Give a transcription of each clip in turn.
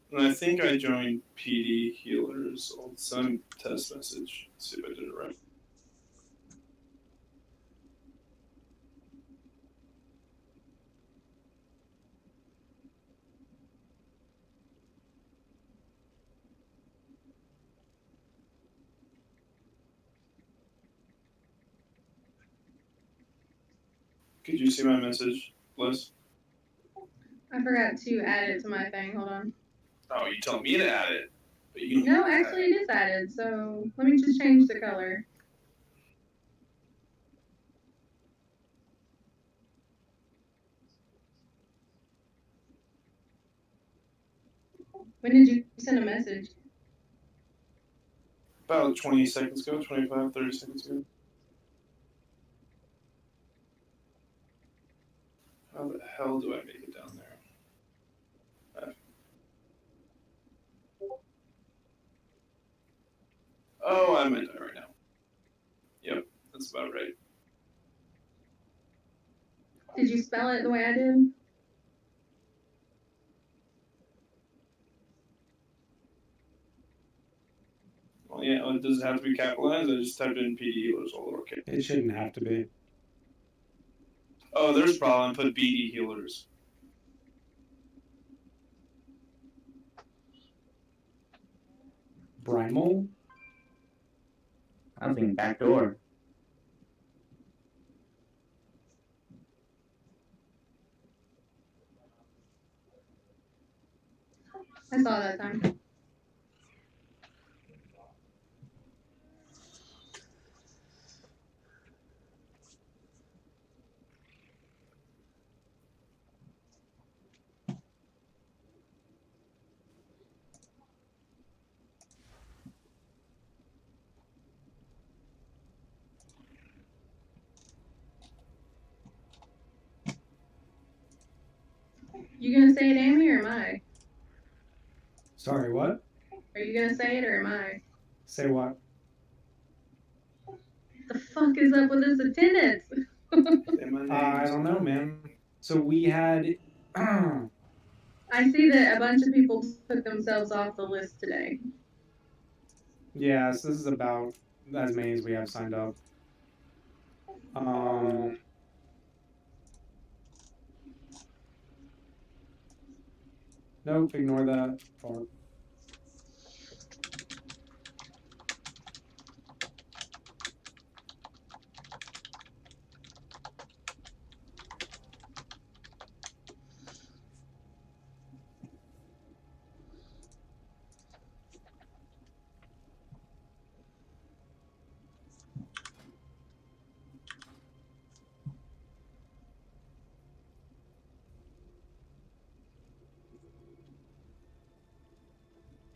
And I think I joined PD healers. I'll send test message. See if I did it right. Could you see my message, Liz? I forgot to add it to my thing. Hold on. Oh, you tell me to add it. But you No, actually it is added, so let me just change the color. When did you send a message? About 20 seconds ago, 25, 30 seconds ago. How the hell do I make it down there? Oh, I might die right now. Yep, that's about right. Did you spell it the way I did? Well, yeah, it doesn't have to be capitalized. I just typed in PD healers all lowercase. It shouldn't have to be. Oh, there's a problem. Put BD healers. Primal? I think backdoor. I saw that time. You gonna say it, Amy, or am I? Sorry, what? Are you gonna say it, or am I? Say what? The fuck is up with this attendance? I don't know, man. So we had. I see that a bunch of people took themselves off the list today. Yeah, so this is about as many as we have signed up. Nope, ignore that part.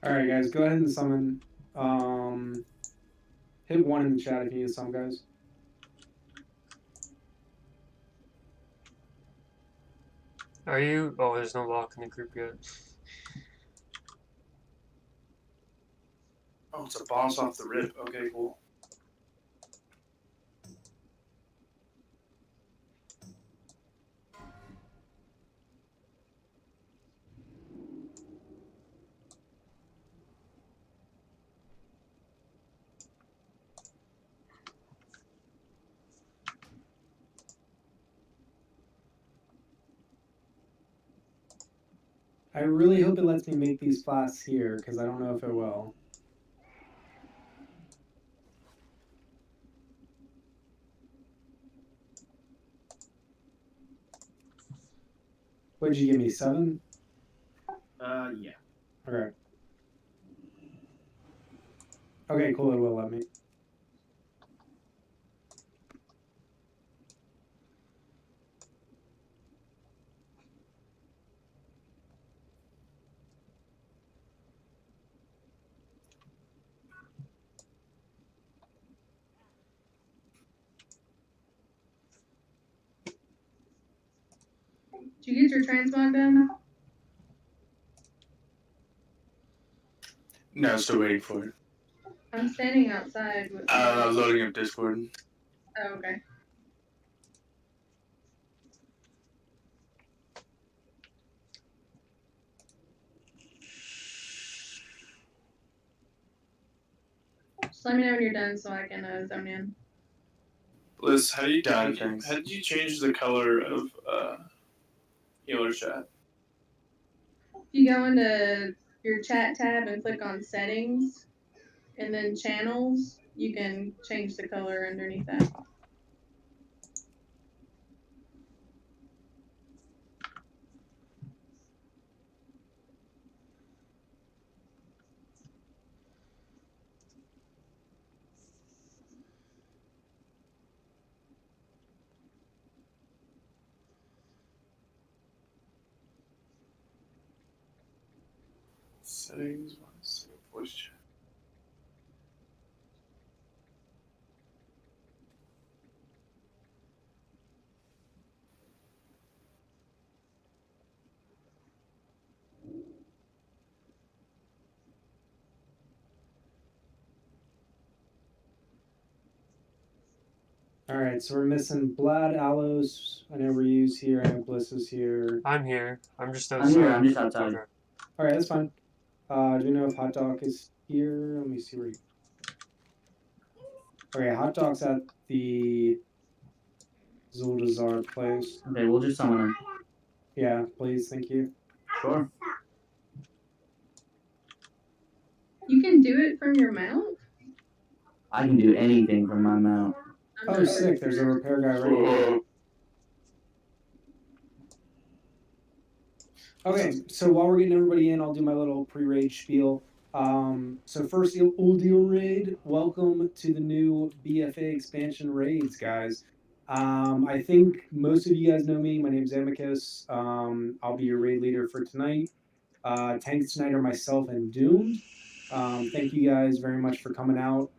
Alright, guys, go ahead and summon. Hit 1 in the chat if you need some, guys. Are you? Oh, there's no lock in the group yet. Oh, it's a boss off the rip. Okay, cool. I really hope it lets me make these flasks here, because I don't know if it will. What did you give me, 7? Yeah. Okay. Okay, cool, it will let me. Did you get your transmog done? No, still waiting for it. I'm standing outside with. I was loading up Discord. Oh, okay. Just let me know when you're done so I can zone in. Bliss, how did Got it, thanks. change the color of healer chat? If you go into your chat tab and click on settings and then channels, you can change the color underneath that. Settings, voice chat. All right, so we're missing Blad, Aloes. I know Ryu's here. I know Bliss is here. I'm here. I'm just I'm outside. here, I'm just outside. Okay. All right, that's fine. Do you know if Hot Dog is here? Let me see where. Okay, Hot Dog's at the Zuldazar place. Okay, we'll just summon him. Yeah, please, thank you. Sure. You can do it from your mount? I can do anything from my mount. I'm Oh, not sick! There's a repair guy right here. Okay, so while we're getting everybody in, I'll do my little pre-raid spiel. So first, Uldir raid. Welcome to the new BFA expansion raids, guys. I think most of you guys know me. My name's Amicus. I'll be your raid leader for tonight. Tanks tonight are myself and Doomed. Thank you guys very much for coming out.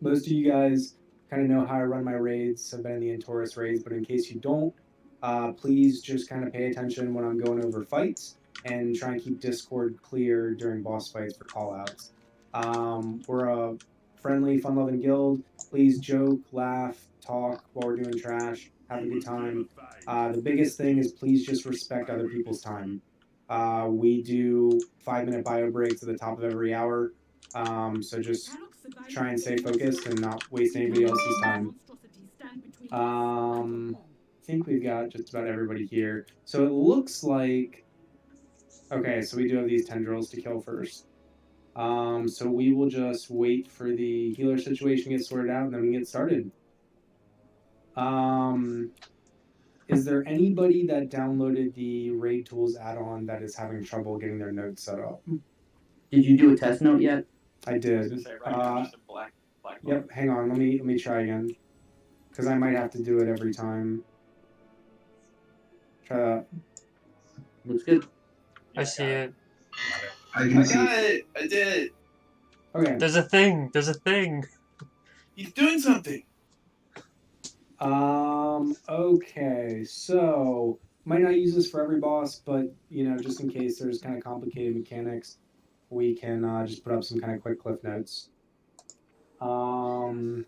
Most of you guys kind of know how I run my raids. I've been in the Antaurus raids, but in case you don't, please just kind of pay attention when I'm going over fights and try and keep Discord clear during boss fights for callouts. We're a friendly, fun-loving guild. Please joke, laugh, talk while we're doing trash. Have a good time. The biggest thing is please just respect other people's time. We do 5-minute bio breaks at the top of every hour. So just try and stay focused and not waste anybody else's time. I think we've got just about everybody here. So it looks like, okay, so we do have these tendrils to kill first. So we will just wait for the healer situation to get sorted out and then we can get started. Is there anybody that downloaded the Raid Tools add-on that is having trouble getting their notes set up? Did you do a test note yet? I did. Yep, hang on, let me try again. Because I might have to do it every time. Try that. Looks good. I see it. I got it. I did it. Okay. There's a thing. There's a thing. He's doing something. Okay, so might not use this for every boss, but you know, just in case there's kind of complicated mechanics, we can just put up some kind of quick cliff notes. Alrighty.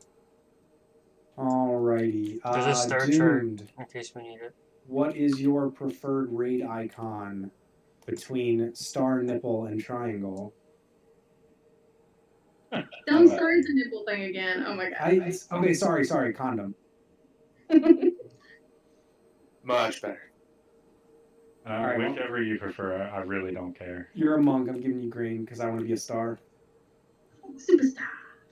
There's a star chart Doomed. in case we need it. What is your preferred raid icon between star, nipple, and triangle? Don't start the nipple thing again. Oh my god. Okay, sorry, condom. Much better. Alright, well- Whichever you prefer, I really don't care. You're a monk. I'm giving you green because I want to be a star. Superstar.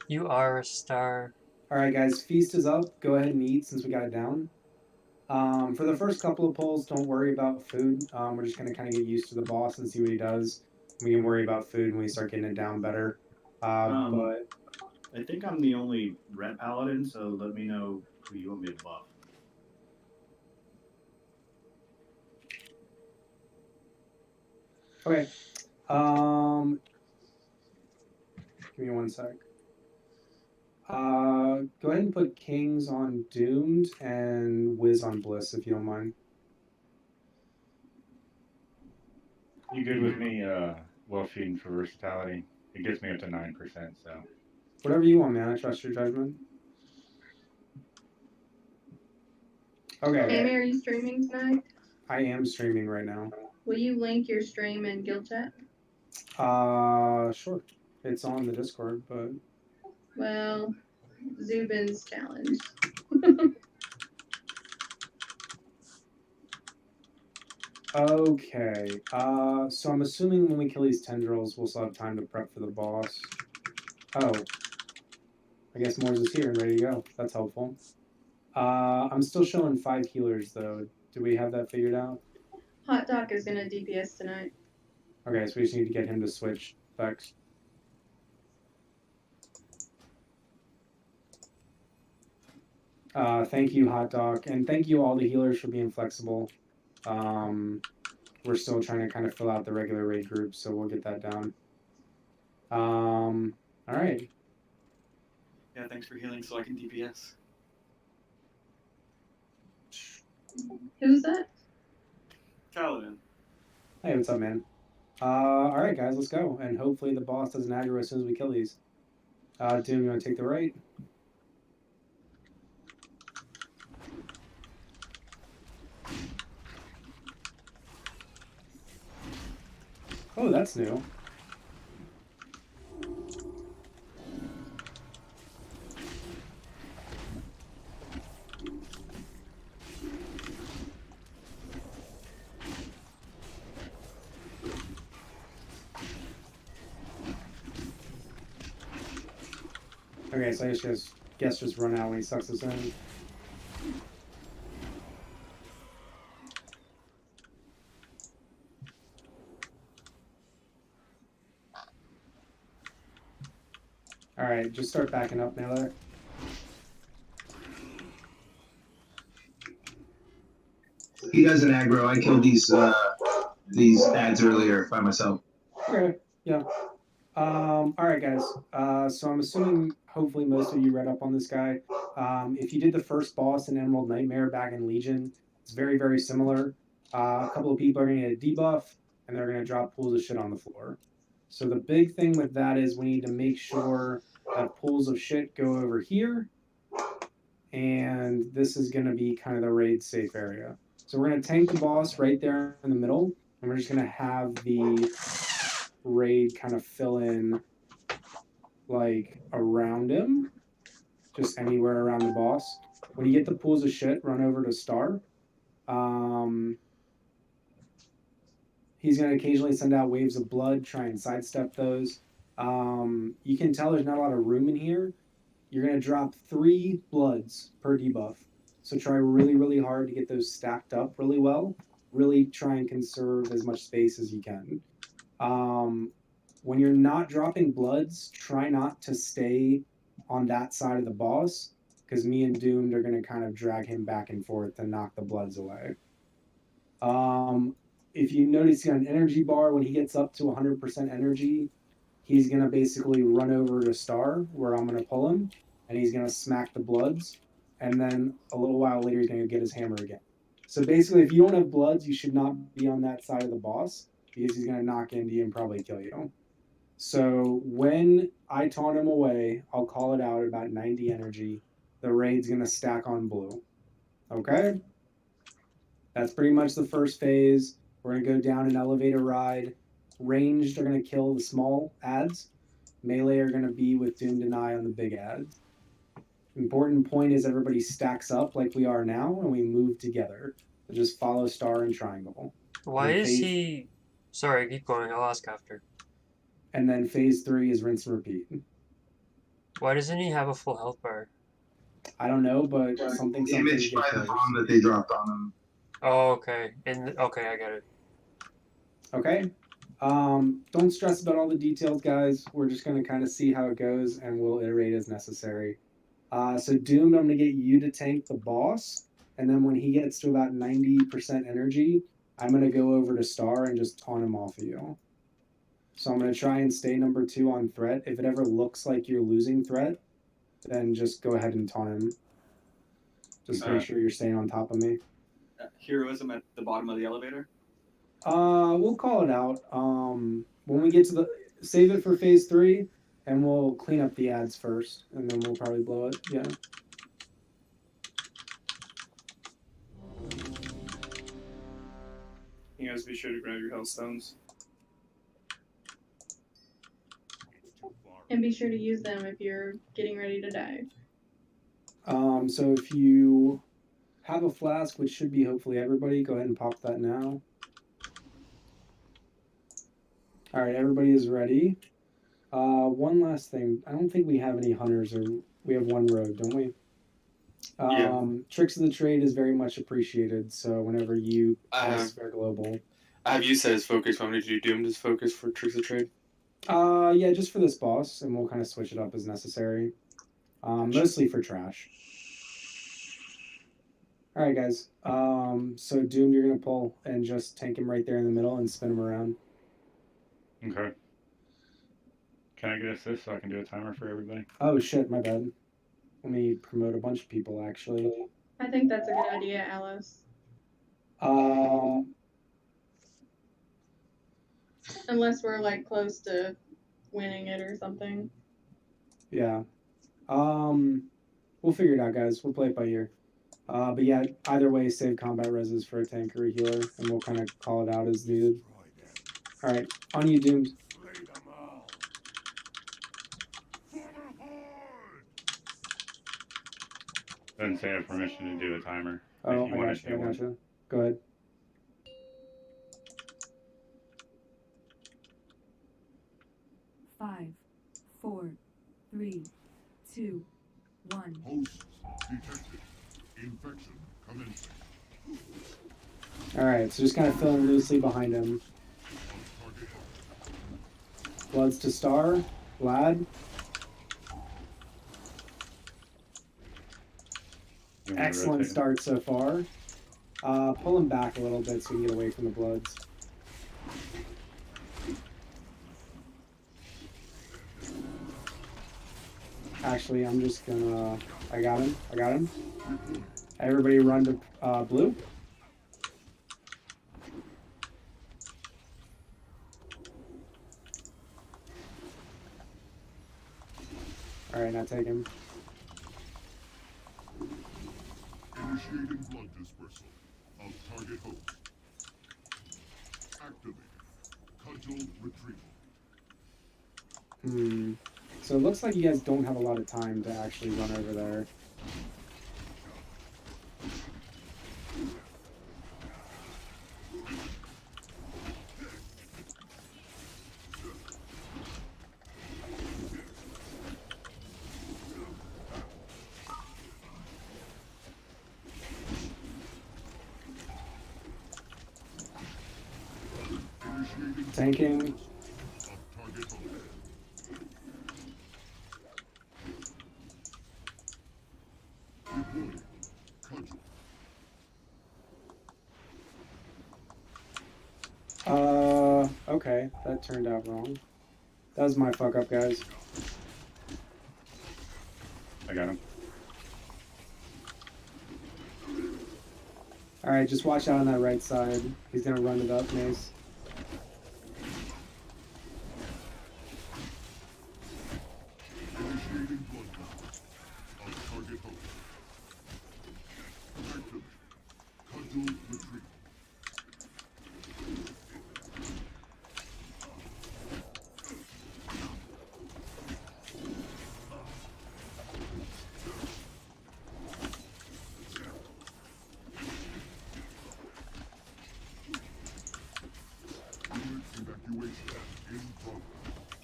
You are a star. All right, guys, feast is up. Go ahead and eat since we got it down. For the first couple of pulls, don't worry about food. We're just going to kind of get used to the boss and see what he does. We can worry about food when we start getting it down better. But I think I'm the only red paladin, so let me know who you want me to buff. okay. Give me one sec. Go ahead and put Kings on Doomed and Wiz on Bliss, if you don't mind. You good with me, well feeding for versatility? It gets me up to 9%, so. Whatever you want, man. I trust your judgment. Okay. Amy, are you streaming tonight? I am streaming right now. Will you link your stream in guild chat? Sure. It's on the Discord, but Well, Zubin's challenge. okay. So I'm assuming when we kill these tendrils, we'll still have time to prep for the boss. Oh, I guess Mors is here and ready to go. That's helpful. I'm still showing 5 healers though. Do we have that figured out? Hot Doc is gonna DPS tonight. Okay, so we just need to get him to switch effects. Thank you, Hot Dog, and thank you all the healers for being flexible. We're still trying to kind of fill out the regular raid group, so we'll get that down. All right. Yeah, thanks for healing so I can DPS. Who's that? Paladin. Hey, what's up, man? All right, guys, let's go. And hopefully the boss doesn't aggro as soon as we kill these. Doom, you want to take the right? Oh, that's new. Okay, so I guess just run out when he sucks us in. Alright, just start backing up, Mailer. He doesn't aggro. I killed these ads earlier by myself. Okay, yeah. Alright, guys. So I'm assuming hopefully most of you read up on this guy. If you did the first boss in Emerald Nightmare back in Legion, it's very, very similar. A couple of people are going to get a debuff, and they're going to drop pools of shit on the floor. So the big thing with that is we need to make sure that pools of shit go over here. And this is going to be kind of the raid safe area. So we're going to tank the boss right there in the middle. And we're just going to have the raid kind of fill in like around him. Just anywhere around the boss. When you get the pools of shit, run over to Star. He's going to occasionally send out waves of blood, try and sidestep those. You can tell there's not a lot of room in here. You're going to drop 3 bloods per debuff. So try really, really hard to get those stacked up really well. Really try and conserve as much space as you can. When you're not dropping bloods, try not to stay on that side of the boss, because me and Doomed are going to kind of drag him back and forth to knock the bloods away. If you notice he got an energy bar, when he gets up to 100% energy, he's going to basically run over to Star, where I'm going to pull him, and he's going to smack the bloods, and then a little while later he's going to get his hammer again. So basically, if you don't have bloods, you should not be on that side of the boss, because he's going to knock into you and probably kill you. So when I taunt him away, I'll call it out at about 90 energy. The raid's going to stack on blue. Okay? That's pretty much the first phase. We're going to go down an elevator ride. Ranged are going to kill the small ads. Melee are going to be with Doom Deny on the big ads. Important point is everybody stacks up like we are now, and we move together. So just follow Star and Triangle. Why is he... Sorry, keep going. I'll ask after. And then phase 3 is rinse and repeat. Why doesn't he have a full health bar? I don't know, but something Damaged by the bomb that they dropped on him. Oh, okay. Okay, I get it. Okay. Don't stress about all the details, guys. We're just going to kind of see how it goes, and we'll iterate as necessary. So Doom, I'm going to get you to tank the boss, and then when he gets to about 90% energy, I'm going to go over to Star and just taunt him off of you. So I'm going to try and stay number 2 on threat. If it ever looks like you're losing threat, then just go ahead and taunt him. Just make sure you're staying on top of me. Heroism at the bottom of the elevator? We'll call it out. When we get to the... Save it for phase 3, and we'll clean up the ads first, and then we'll probably blow it. Yeah. You guys be sure to grab your health stones. And be sure to use them if you're getting ready to die. So if you have a flask, which should be hopefully everybody, go ahead and pop that now. All right, everybody is ready. One last thing. I don't think we have any hunters, or we have one rogue, don't we? Yeah. Tricks of the trade is very much appreciated. So whenever you cast Spare Global, I have used that as focus. Want me to do Doomed as focus for Tricks of Trade? yeah, just for this boss, and we'll kind of switch it up as necessary. Mostly for trash. All right, guys. So Doomed, you're gonna pull and just tank him right there in the middle and spin him around. Okay. Can I get assist so I can do a timer for everybody? Oh shit, my bad. Let me promote a bunch of people actually. I think that's a good idea, Alice. Unless we're like close to winning it or something. Yeah. We'll figure it out, guys. We'll play it by ear. But yeah, either way, save combat reses for a tank or a healer, and we'll kind of call it out as needed. All right, on you, Doomed. Doesn't say I have permission to do a timer. Oh, if you I want got to you. I do got one. you. Go ahead. Five, 4, 3, 2, 1. Hosts detected. Infection commencing. All right, so just kind of filling loosely behind him. Bloods to Star, Vlad. Excellent start so far. Pull him back a little bit so we can get away from the Bloods. Actually, I'm just gonna... I got him. Everybody run to blue. Alright, now take him. Initiating blood dispersal of target host. Activating cudgel retrieval. So it looks like you guys don't have a lot of time to actually run over there. Tanking. Okay, that turned out wrong. That was my fuck up, guys. I got him. Alright, just watch out on that right side. He's gonna run it up, Mace. Initiating blood bounce of target host. Activate cudgel retrieval.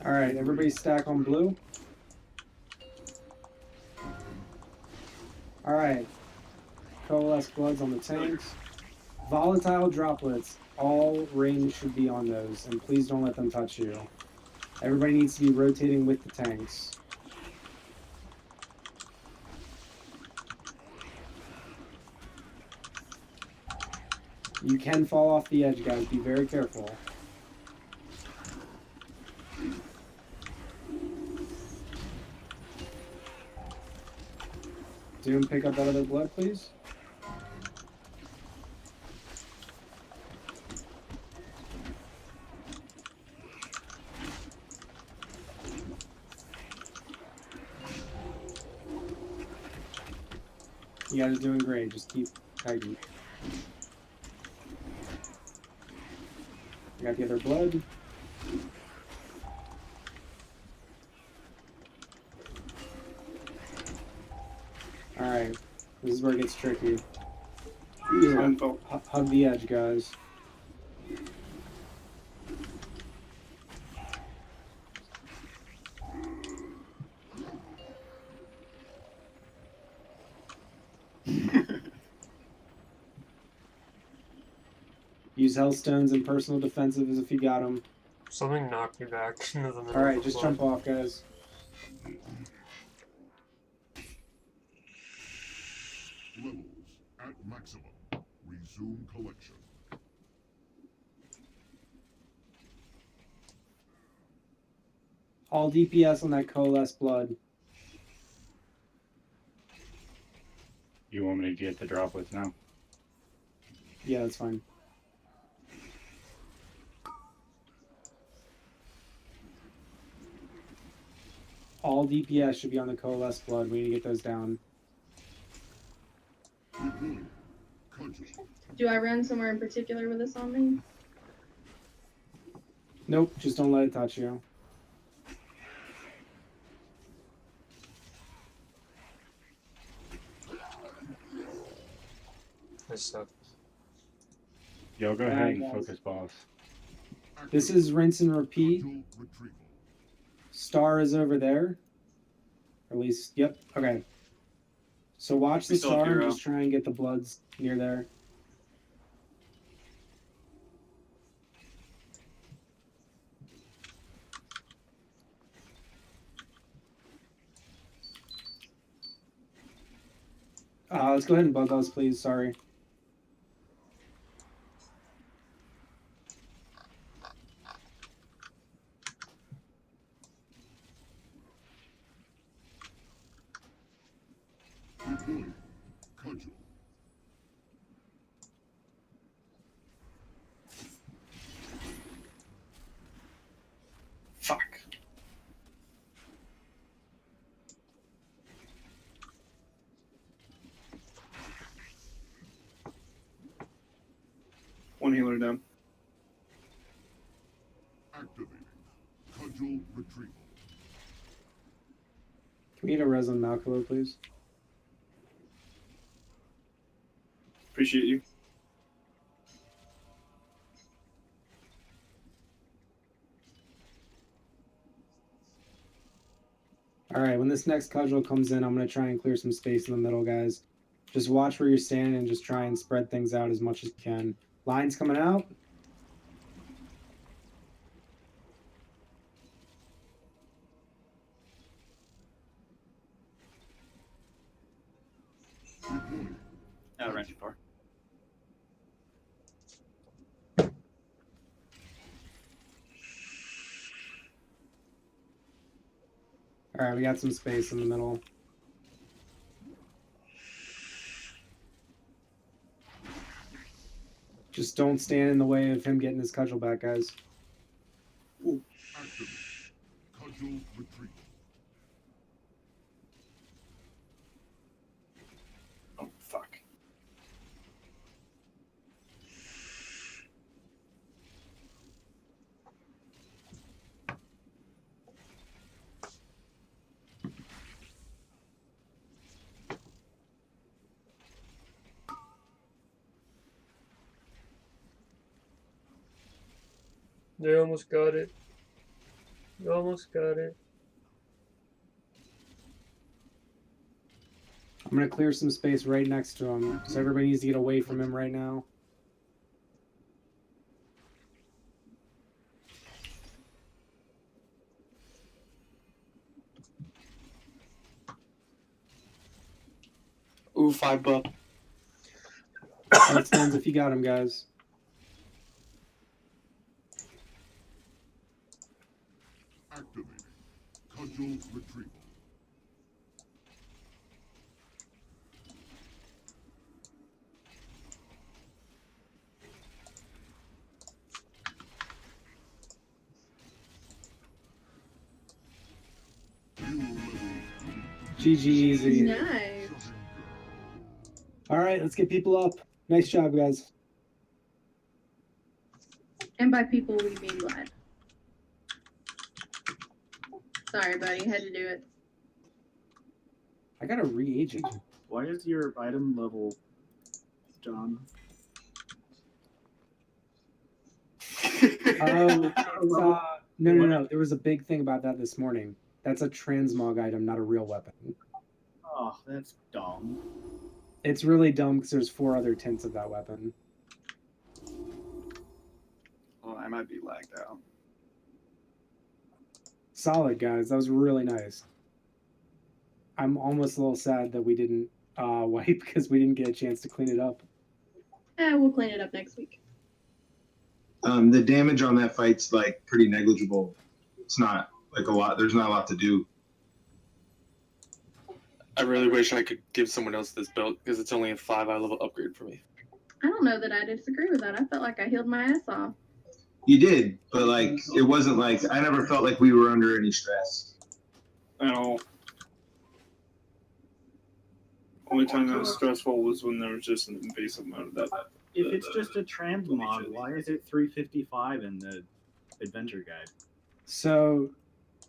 Alright, everybody stack on blue. Alright. Coalesce Bloods on the tanks. Volatile droplets. All range should be on those, and please don't let them touch you. Everybody needs to be rotating with the tanks. You can fall off the edge, guys. Be very careful. Doom, pick up that other blood, please. You guys are doing great. Just keep tight. I got the other blood. where it gets tricky. Mine fell. Hug the edge, guys. Use Hellstones and personal defensives if you got them. Something knocked me back into the middle. Alright, of the just floor. jump off, guys. Levels at maximum. Resume collection. All DPS on that coalesce blood. You want me to get the droplets now? Yeah, that's fine. All DPS should be on the coalesce blood. We need to get those down. Deploying. Cudgel. Do I run somewhere in particular with this on me? Nope, just don't let it touch you. I suck. Yo, go Alright, ahead and guys. focus boss. This is rinse and repeat. Cudgel retrieval. Star is over there. Or at least, yep, okay. So watch the We still have star and hero. just try and get the bloods near there. Let's go ahead and bug those, please. Sorry. Deploying. Cudgel. Fuck. One healer down. Activating. Cudgel retrieval. Can we get a res on Malcolo, please? Appreciate you. Alright, when this next cudgel comes in, I'm going to try and clear some space in the middle, guys. Just watch where you're standing and just try and spread things out as much as you can. Lines coming out. Deploying. Oh, I ran too far. Alright, we got some space in the middle. Just don't stand in the way of him getting his cudgel back, guys. Activate. Cudgel retrieval. Oh, fuck. They almost got it. You almost got it. I'm going to clear some space right next to him, so everybody needs to get away from him right now. Ooh, 5 buff. Headstones if you got him, guys. Activating. Cudgel retrieval. GG easy. Nice. Alright, let's get people up. Nice job, guys. And by people, we mean Vlad. Sorry, buddy. Had to do it. I got a reagent. Why is your item level, John? Oh, no. There was a big thing about that this morning. That's a transmog item, not a real weapon. Oh, that's dumb. It's really dumb because there's 4 other tints of that weapon. Well, I might be lagged out. Solid, guys. That was really nice. I'm almost a little sad that we didn't wipe because we didn't get a chance to clean it up. We'll clean it up next week. The damage on that fight's like pretty negligible. It's not like a lot. There's not a lot to do. I really wish I could give someone else this belt because it's only a 5 eye level upgrade for me. I don't know that I disagree with that. I felt like I healed my ass off. You did, but like it wasn't like I never felt like we were under any stress. No. Only time that was stressful was when there was just an invasive mode. If it's just a transmog, why is it 355 in the adventure guide? So,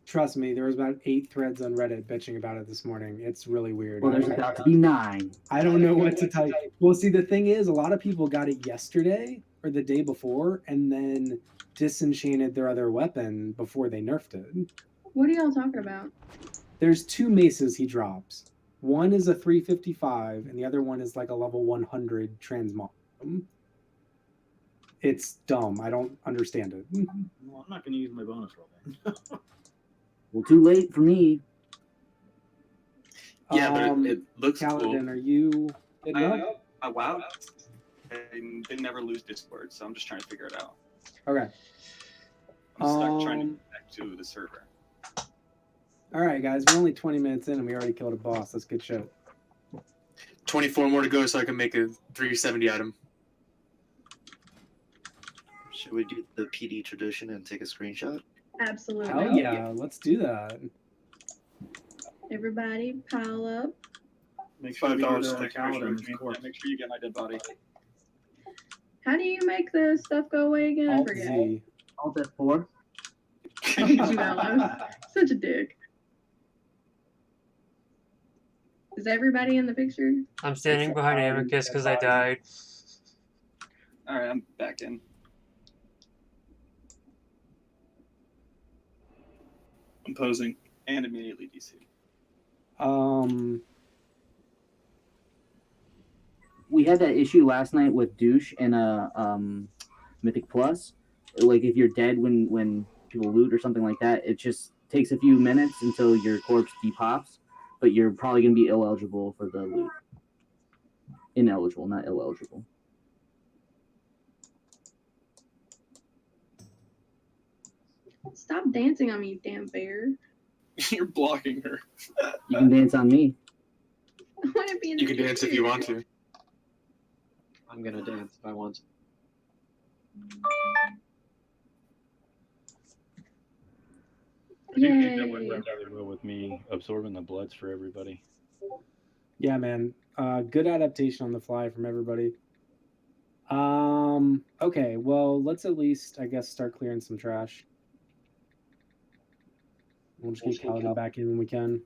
trust me, there was about 8 threads on Reddit bitching about it this morning. It's really weird. Well, there's about to be 9. I don't know what to type. Well, see, the thing is, a lot of people got it yesterday or the day before, and then disenchanted their other weapon before they nerfed it. What are y'all talking about? There's 2 maces he drops. One is a 355, and the other one is like a level 100 transmog. It's dumb. I don't understand it. Well, I'm not going to use my bonus roll then. Well, too late for me. Yeah, but it looks Kaladin, cool. are you getting up? Wow. I didn't never lose Discord, so I'm just trying to figure it out. Okay. I'm stuck trying to get back to the server. All right, guys. We're only 20 minutes in, and we already killed a boss. That's good shit. 24 more to go so I can make a 370 item. Should we do the PD tradition and take a screenshot? Absolutely. Hell yeah, let's do that. Everybody pile up. Make sure $5 you go to to Kaladin's Yeah, corpse. make sure you get my dead body. How do you make the stuff go away again? I Alt forget. Z. Alt F4. I hate you, Alex. Such a dick. Is everybody in the picture? I'm standing behind Amicus because I died. Alright, I'm back in. I'm posing. And immediately DC. We had that issue last night with Douche and Mythic Plus. Like if you're dead when people loot or something like that, it just takes a few minutes until your corpse depops, but you're probably gonna be ineligible for the loot. Ineligible, not illegible. Stop dancing on me, you damn bear. You're blocking her. You can dance on me. I want to be in the You can dance if you want to. I'm gonna dance if I want to. I do think that Yay. worked out really well with me absorbing the bloods for everybody. Yeah, man. Good adaptation on the fly from everybody. Okay, well, let's at least, I guess, start clearing some trash. We'll just get Kaladin back in when we can.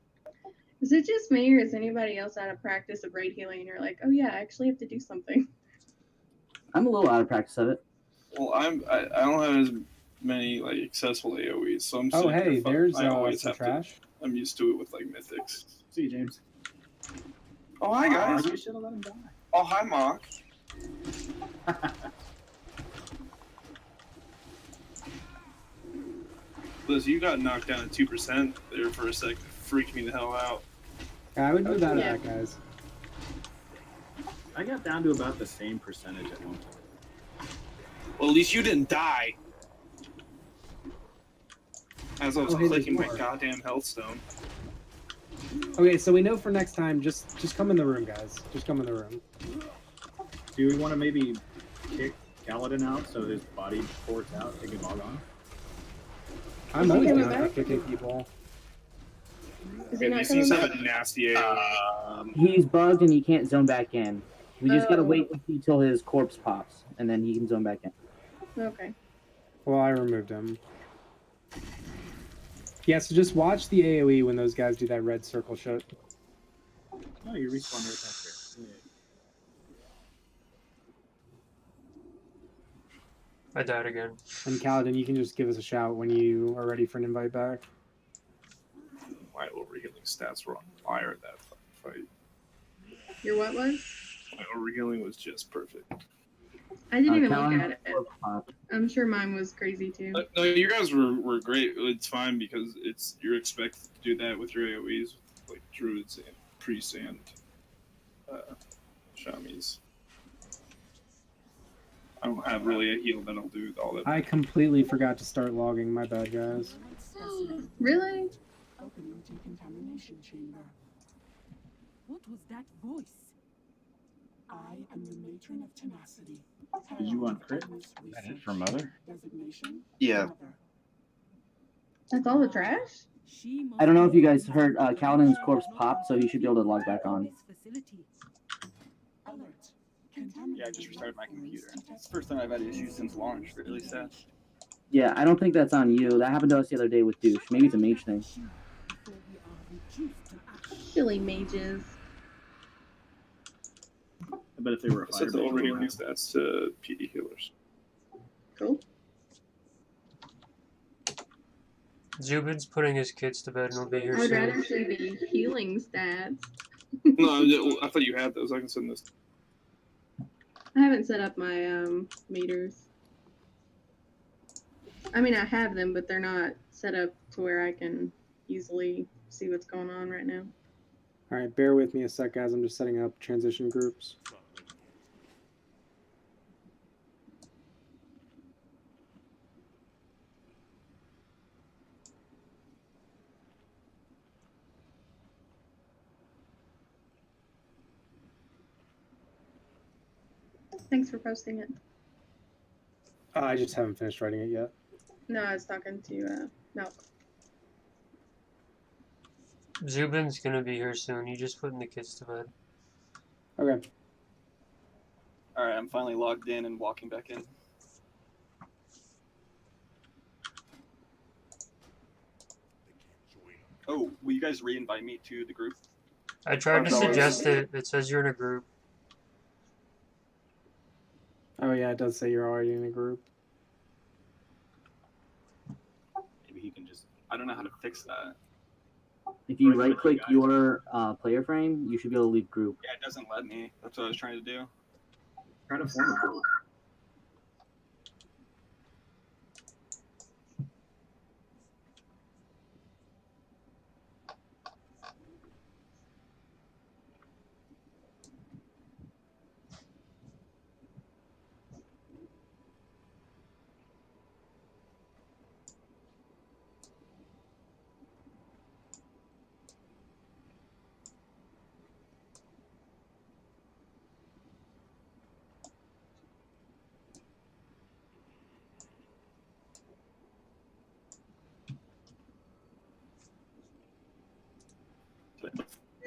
Is it just me or is anybody else out of practice of raid healing and you're like, oh yeah, I actually have to do something? I'm a little out of practice of it. Well, I don't have as many like accessible AoEs, so I'm. Oh, super hey, fun. there's I always some have trash. I'm used to it with like mythics. See you, James. Oh, hi guys. You should have let him die. Oh, hi, Mark. Liz, you got knocked down to 2% there for a sec. Freaked me the hell out. I would move out of Yeah. that, guys. I got down to about the same percentage at one point. Well, at least you didn't die. As I was Oh, hey, there's clicking my more. goddamn health stone. Okay, so we know for next time, just come in the room, guys. Just come in the room. Do we want to maybe kick Kaladin out so his body ports out, take a log on? I'm Is he always coming down for back? kicking people. Is he Yeah, not these coming things have back? a nasty AoE. He's bugged and he can't zone back in. We just gotta Oh. wait until his corpse pops, and then he can zone back in. Okay. Well, I removed him. Yeah, so just watch the AoE when those guys do that red circle shot. Oh, you respawn right back here. I died again. And Kaladin, you can just give us a shout when you are ready for an invite back. My overhealing stats were on fire that fight. Your what was? My overhealing was just perfect. I didn't even look Kaladin at it. I'm sure mine was crazy too. No, you guys were great. It's fine because you're expected to do that with your AoEs, like druids and priests and shamis. I don't have really a heal that'll do all that. I completely forgot to start logging. My bad, guys. Really? Opening decontamination chamber. What was that voice? I am the matron of tenacity. Did you want crit? That is for Mother? Designation? Yeah. That's all the trash? I don't know if you guys heard Kaladin's corpse popped, so he should be able to log back on. Yeah, I just restarted my computer. It's the first time I've had issues since launch, really sad. Yeah, I don't think that's on you. That happened to us the other day with Douche. Maybe it's a mage thing. Silly mages. I bet if they were a Set fighter, the overhealing stats to PD healers. Cool. Zubin's putting his kids to bed and will be here I would soon. rather see the healing stats. No, I thought you had those. I can send this. I haven't set up my meters. I mean, I have them, but they're not set up to where I can easily see what's going on right now. All right, bear with me a sec, guys. I'm just setting up transition groups. Thanks for posting it. I just haven't finished writing it yet. No, I was talking to Malk. Zubin's gonna be here soon. You just putting the kids to bed. Okay. Alright, I'm finally logged in and walking back in. Oh, will you guys re-invite me to the group? I tried to suggest it. It says you're in a group. Oh yeah, it does say you're already in a group. Maybe he can just... I don't know how to fix that. If you right-click your player frame, you should be able to leave group. Yeah, it doesn't let me. That's what I was trying to do. Try to form a group.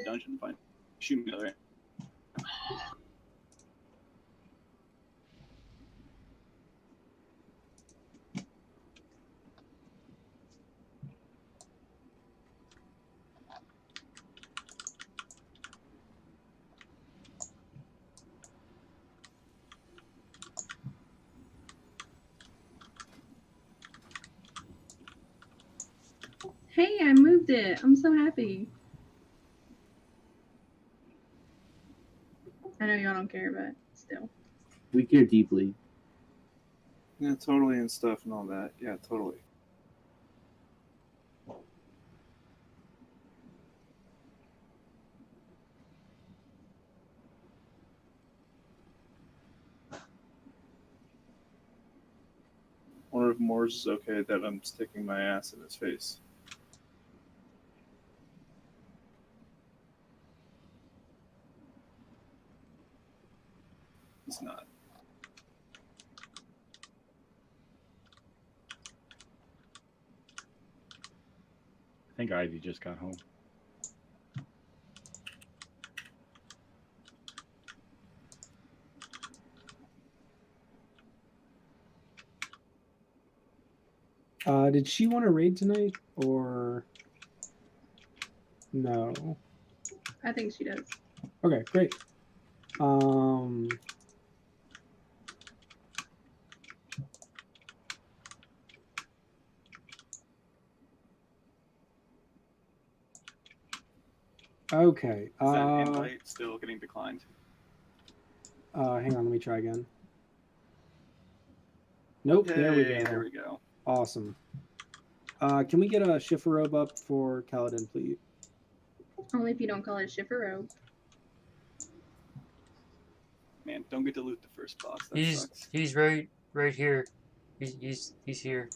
Dungeon, fine. Shoot me, right? Hey, I moved it. I'm so happy. I know y'all don't care, but still. We care deeply. Yeah, totally, and stuff and all that. Yeah, totally. Wonder if Morse is okay that I'm sticking my ass in his face. It's not. I think Ivy just got home. Did she want to raid tonight or no? I think she does. Okay, great. Okay. Is that invite still getting declined? Hang on, let me try again. Nope, there we Hey, go. there we go. Awesome. Can we get a Schiffer robe up for Kaladin, please? Only if you don't call it Schiffer robe. Man, don't get to loot the first boss. That sucks. He's right here. He's here.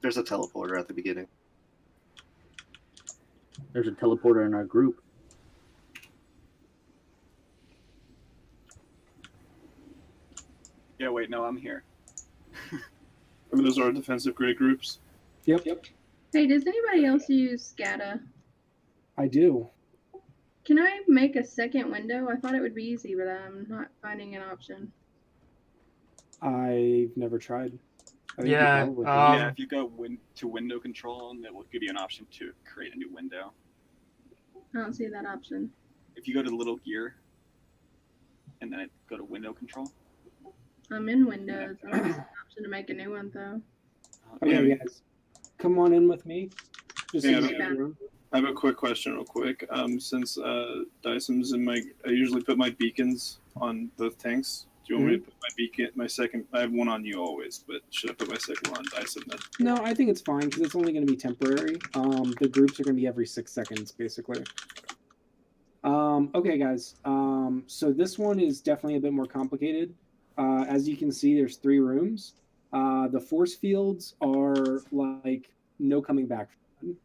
There's a teleporter at the beginning. There's a teleporter in our group. Yeah, wait, no, I'm here. I mean, those are defensive grade groups. Yep. Hey, does anybody else use SCADA? I do. Can I make a second window? I thought it would be easy, but I'm not finding an option. I've never tried. I think Yeah, you probably Yeah, if you go to window control, it will give you an option to create a new window. I don't see that option. If you go to the little gear, and then go to window control. I'm in Windows. I don't see an option to make a new one, though. Okay, guys, come on in with me. Just Yeah, in the room. I have a quick question, real quick. Since Dyson's in I usually put my beacons on the tanks. Do you want me to put my beacon, my second? I have one on you always, but should I put my second one on Dyson then? No, I think it's fine because it's only going to be temporary. The groups are going to be every 6 seconds, basically. Okay, guys. So this one is definitely a bit more complicated. As you can see, there's 3 rooms. The force fields are like no coming back from them.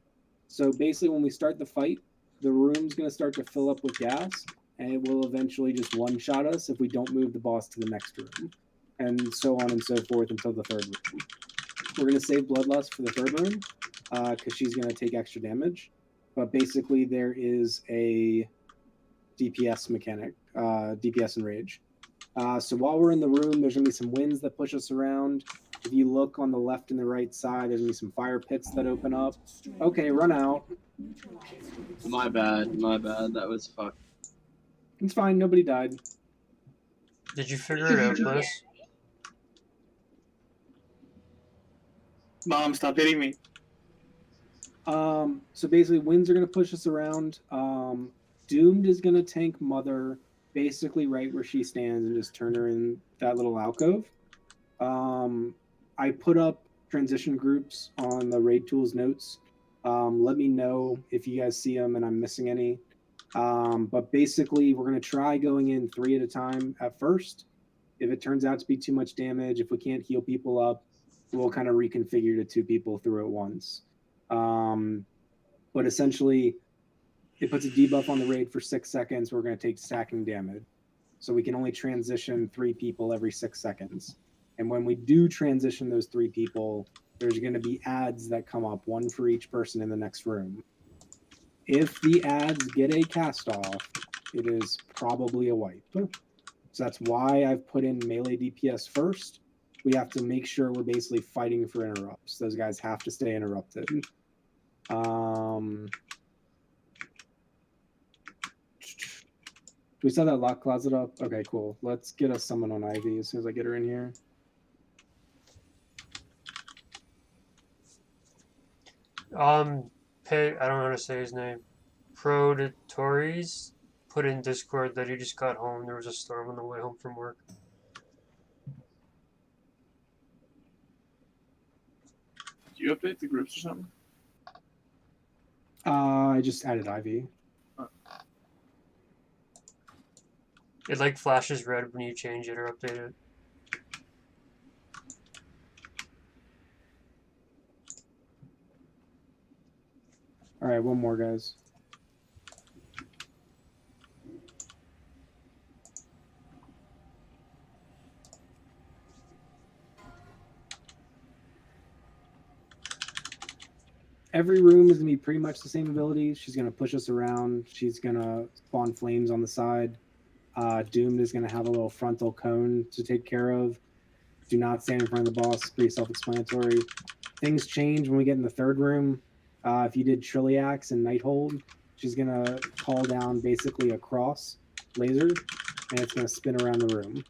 So basically, when we start the fight, the room's going to start to fill up with gas, and it will eventually just one-shot us if we don't move the boss to the next room, and so on and so forth until the 3rd room. We're going to save Bloodlust for the 3rd room because she's going to take extra damage. But basically, there is a DPS mechanic, DPS and Rage. So while we're in the room, there's going to be some winds that push us around. If you look on the left and the right side, there's going to be some fire pits that open up. Okay, run out. My bad. That was fucked. It's fine, nobody died. Did you figure it out, Bliss? Mom, stop hitting me. So basically, winds are going to push us around. Doomed is going to tank Mother basically right where she stands and just turn her in that little alcove. I put up transition groups on the Raid Tools notes. Let me know if you guys see them and I'm missing any. But basically, we're going to try going in 3 at a time at first. If it turns out to be too much damage, if we can't heal people up, we'll kind of reconfigure to 2 people through at once. But essentially, it puts a debuff on the raid for 6 seconds. We're going to take stacking damage. So we can only transition 3 people every 6 seconds. And when we do transition those 3 people, there's going to be ads that come up, 1 for each person in the next room. If the ads get a cast off, it is probably a wipe. So that's why I've put in melee DPS first. We have to make sure we're basically fighting for interrupts. Those guys have to stay interrupted. We set that lock closet up? Okay, cool. Let's get us someone on Ivy as soon as I get her in here. Hey, I don't know how to say his name. Prodatories put in Discord that he just got home. There was a storm on the way home from work. Do you update the groups or something? I just added Ivy. It like flashes red when you change it or update it. All right, one more, guys. Every room is going to be pretty much the same ability. She's going to push us around. She's going to spawn flames on the side. Doomed is going to have a little frontal cone to take care of. Do not stand in front of the boss. Pretty self-explanatory. Things change when we get in the 3rd room. If you did Trilliax and Nighthold, she's gonna call down basically a cross laser, and it's gonna spin around the room.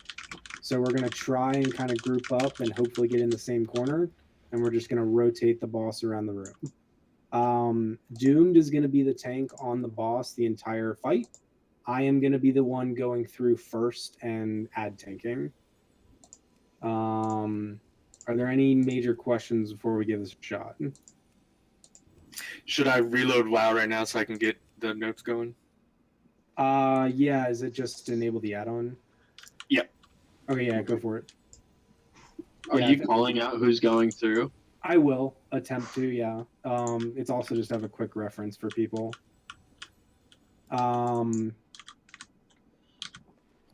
So we're gonna try and kind of group up and hopefully get in the same corner, and we're just gonna rotate the boss around the room. Doomed is gonna be the tank on the boss the entire fight. I am gonna be the one going through first and ad tanking. Are there any major questions before we give this a shot? Should I reload WoW right now so I can get the notes going? Yeah, is it just enable the add-on? Yep. Okay, yeah, go for it. Are Yeah, you calling out who's going through? I will attempt to, yeah. It's also just to have a quick reference for people.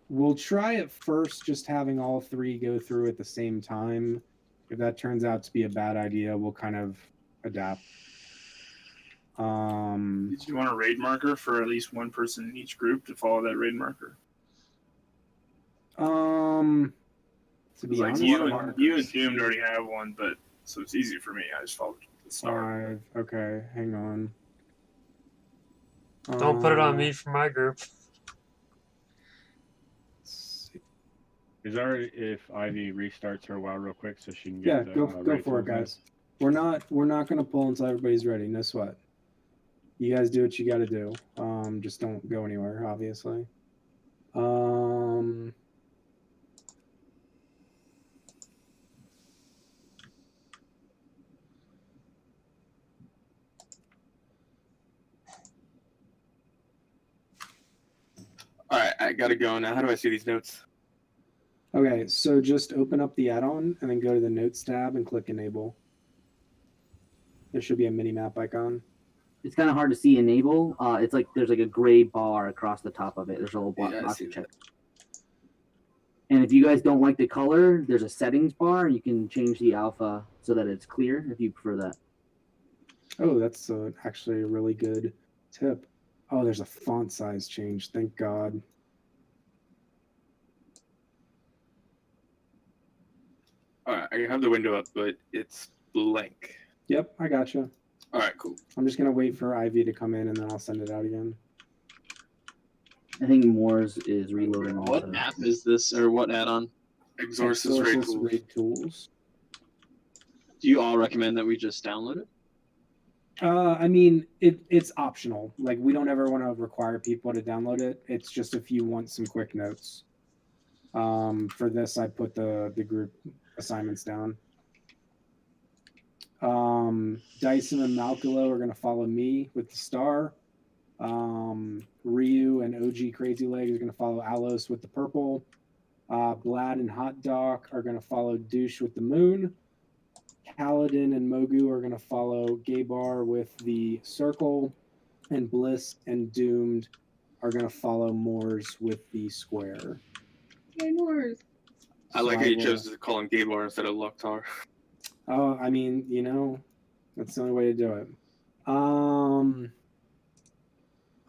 We'll try at first just having all three go through at the same time. If that turns out to be a bad idea, we'll kind of adapt. Did you want a raid marker for at least one person in each group to follow that raid marker? To be Like honest, you and Doomed already have one, but so it's easy for me. I just followed the star. 5. Okay, hang on. Don't put it on me for my group. Is there if Ivy restarts her WoW real quick so she can get Yeah, the go for it, guys. We're not gonna pull until everybody's ready. No sweat. You guys do what you got to do. Just don't go anywhere, obviously. All right, I gotta go now. How do I see these notes? Okay, so just open up the add-on and then go to the Notes tab and click Enable. There should be a mini-map icon. It's kind of hard to see enable. It's like there's like a gray bar across the top of it. There's a little box to check. And if you guys don't like the color, there's a settings bar. You can change the alpha so that it's clear if you prefer that. Oh, that's actually a really good tip. Oh, there's a font size change. Thank God. All right, I have the window up, but it's blank. Yep, I gotcha. All right, cool. I'm just gonna wait for Ivy to come in and then I'll send it out again. I think Moore's is reloading. What app is this, or what add-on? Exorcist Raid Tools. Do you all recommend that we just download it? I mean, it's optional. Like, we don't ever want to require people to download it. It's just if you want some quick notes. For this, I put the group assignments down. Dyson and Malkalo are going to follow me with the star. Ryu and OG Crazy Leg are going to follow Alos with the purple. Blad and Hot Doc are going to follow Douche with the moon. Paladin and Mogu are going to follow Gaybar with the circle. And Bliss and Doomed are going to follow Moors with the square. Yay, Moors. I like how you chose to call him Gaybar instead of Loktar. Oh, I mean, you know, that's the only way to do it.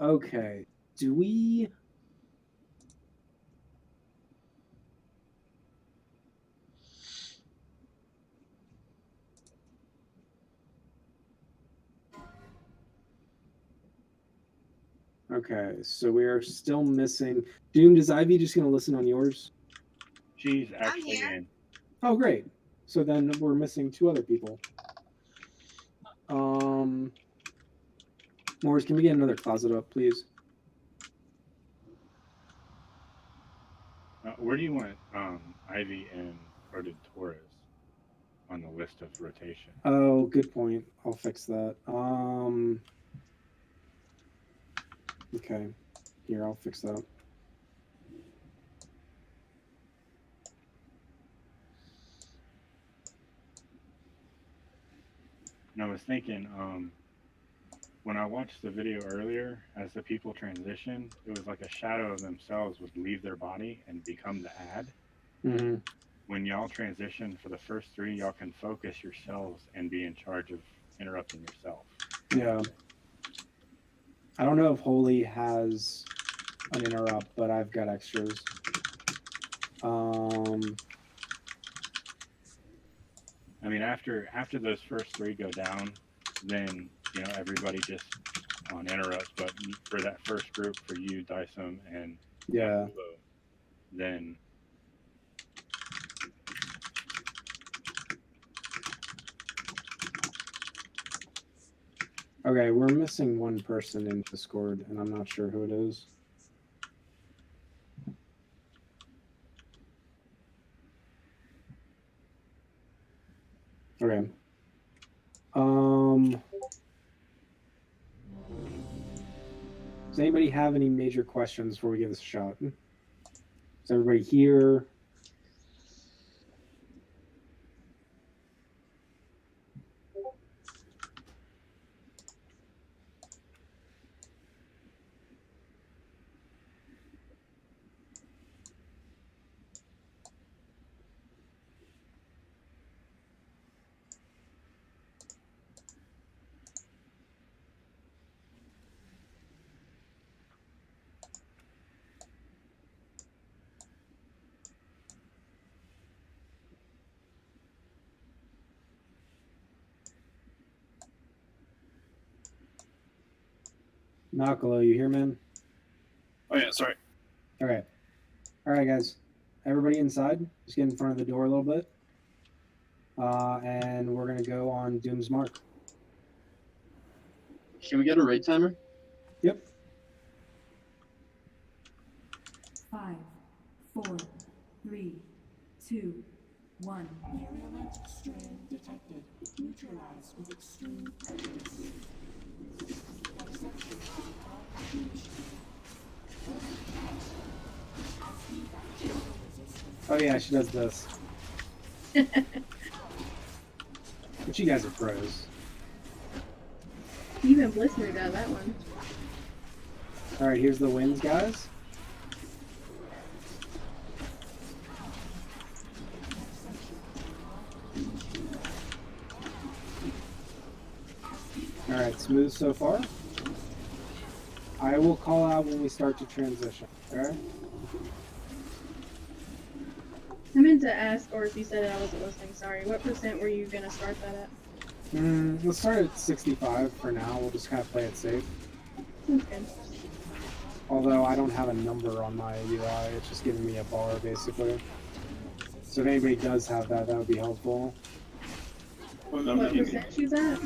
Okay. Do we... Okay, so we are still missing... Doomed, is Ivy just going to listen on yours? She's actually in. Oh, great. So then we're missing 2 other people. Morris, can we get another closet up, please? Where do you want Ivy and Corded Torres on the list of rotation? Oh, good point. I'll fix that. Okay. Here, I'll fix that. And I was thinking, when I watched the video earlier, as the people transition, it was like a shadow of themselves would leave their body and become the ad. Mm-hmm. When y'all transition for the first 3, y'all can focus yourselves and be in charge of interrupting yourself. Yeah. I don't know if Holy has an interrupt, but I've got extras. I mean, after those first 3 go down, then, you know, everybody just on interrupts, but for that first group, for you, Dyson, and Yeah. Kubo, then Okay, we're missing one person in Discord, and I'm not sure who it is. Okay. Does anybody have any major questions before we give this a shot? Is everybody here? Nakalo, you here, man? Oh yeah, sorry. Okay. All right, guys. Everybody inside. Just get in front of the door a little bit. And we're going to go on Doom's Mark. Can we get a raid timer? Yep. 5, 4, 3, 2, 1. Virulent strain detected. Neutralized with extreme prejudice. Oh yeah, she does this. But you guys are pros. Even Blister got that one. All right, here's the wins, guys. All right, smooth so far. I will call out when we start to transition. All right. I meant to ask, or if you said it, I wasn't listening. Sorry. What percent were you gonna start that at? Let's start at 65 for now. We'll just kind of play it safe. Sounds good. Although I don't have a number on my UI, it's just giving me a bar basically. So if anybody does have that, that would be helpful. What percent she's at?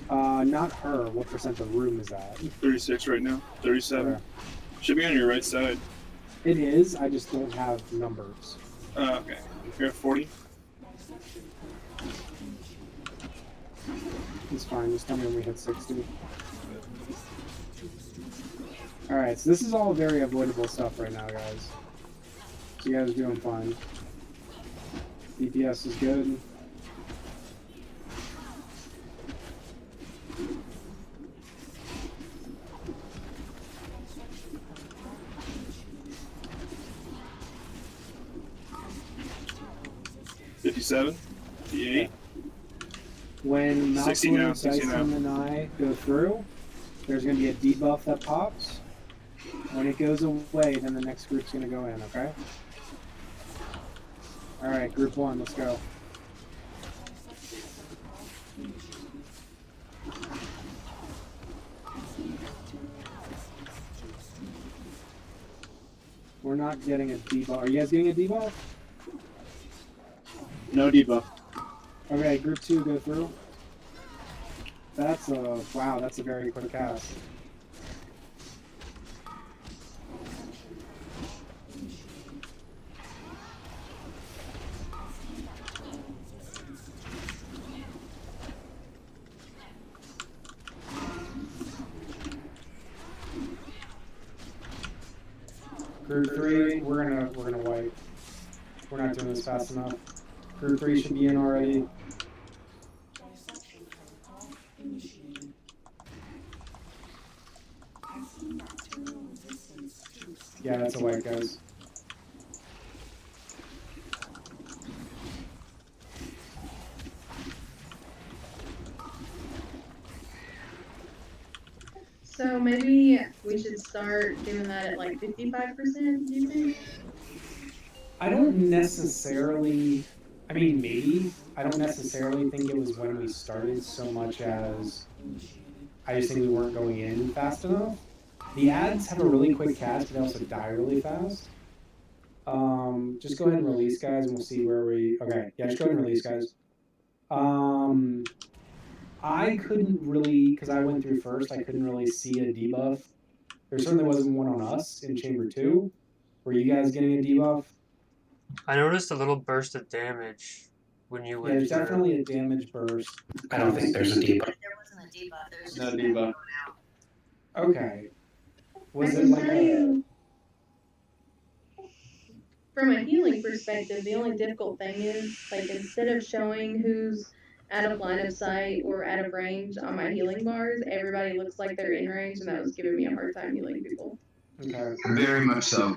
Not her. What percent the room is at? 36 right now. 37. Okay. Should be on your right side. It is. I just don't have numbers. Okay. You're at 40. It's fine. Just tell me when we hit 60. Alright, so this is all very avoidable stuff right now, guys. So you guys are doing fine. DPS is good. $57. 58. When 60 Malcolm, now, 60 Dyson, now. and I go through, there's going to be a debuff that pops. When it goes away, then the next group's going to go in, okay? Alright, group 1, let's go. We're not getting a debuff. Are you guys getting a debuff? No debuff. Okay, group 2, go through. That's a, wow, that's a very quick cast. Group 3, we're gonna wipe. We're not doing this fast enough. Group 3 should be in already. Yeah, that's a wipe, guys. So maybe we should start doing that at like 55%, do you think? I don't necessarily, I mean, maybe. I don't necessarily think it was when we started so much as I just think we weren't going in fast enough. The ads have a really quick cast, but they also die really fast. Just go ahead and release, guys, and we'll see where we. Okay, yeah, just go ahead and release, guys. I couldn't really, because I went through first, I couldn't really see a debuff. There certainly wasn't one on us in Chamber 2. Were you guys getting a debuff? I noticed a little burst of damage when you went. Yeah, there's definitely a damage burst. I don't think there's a debuff. There wasn't a debuff. There was No just debuff. Okay. Was I it can like tell a... you, from a healing perspective, the only difficult thing is, like, instead of showing who's out of line of sight or out of range on my healing bars, everybody looks like they're in range, and that was giving me a hard time healing people. Okay. Very much so.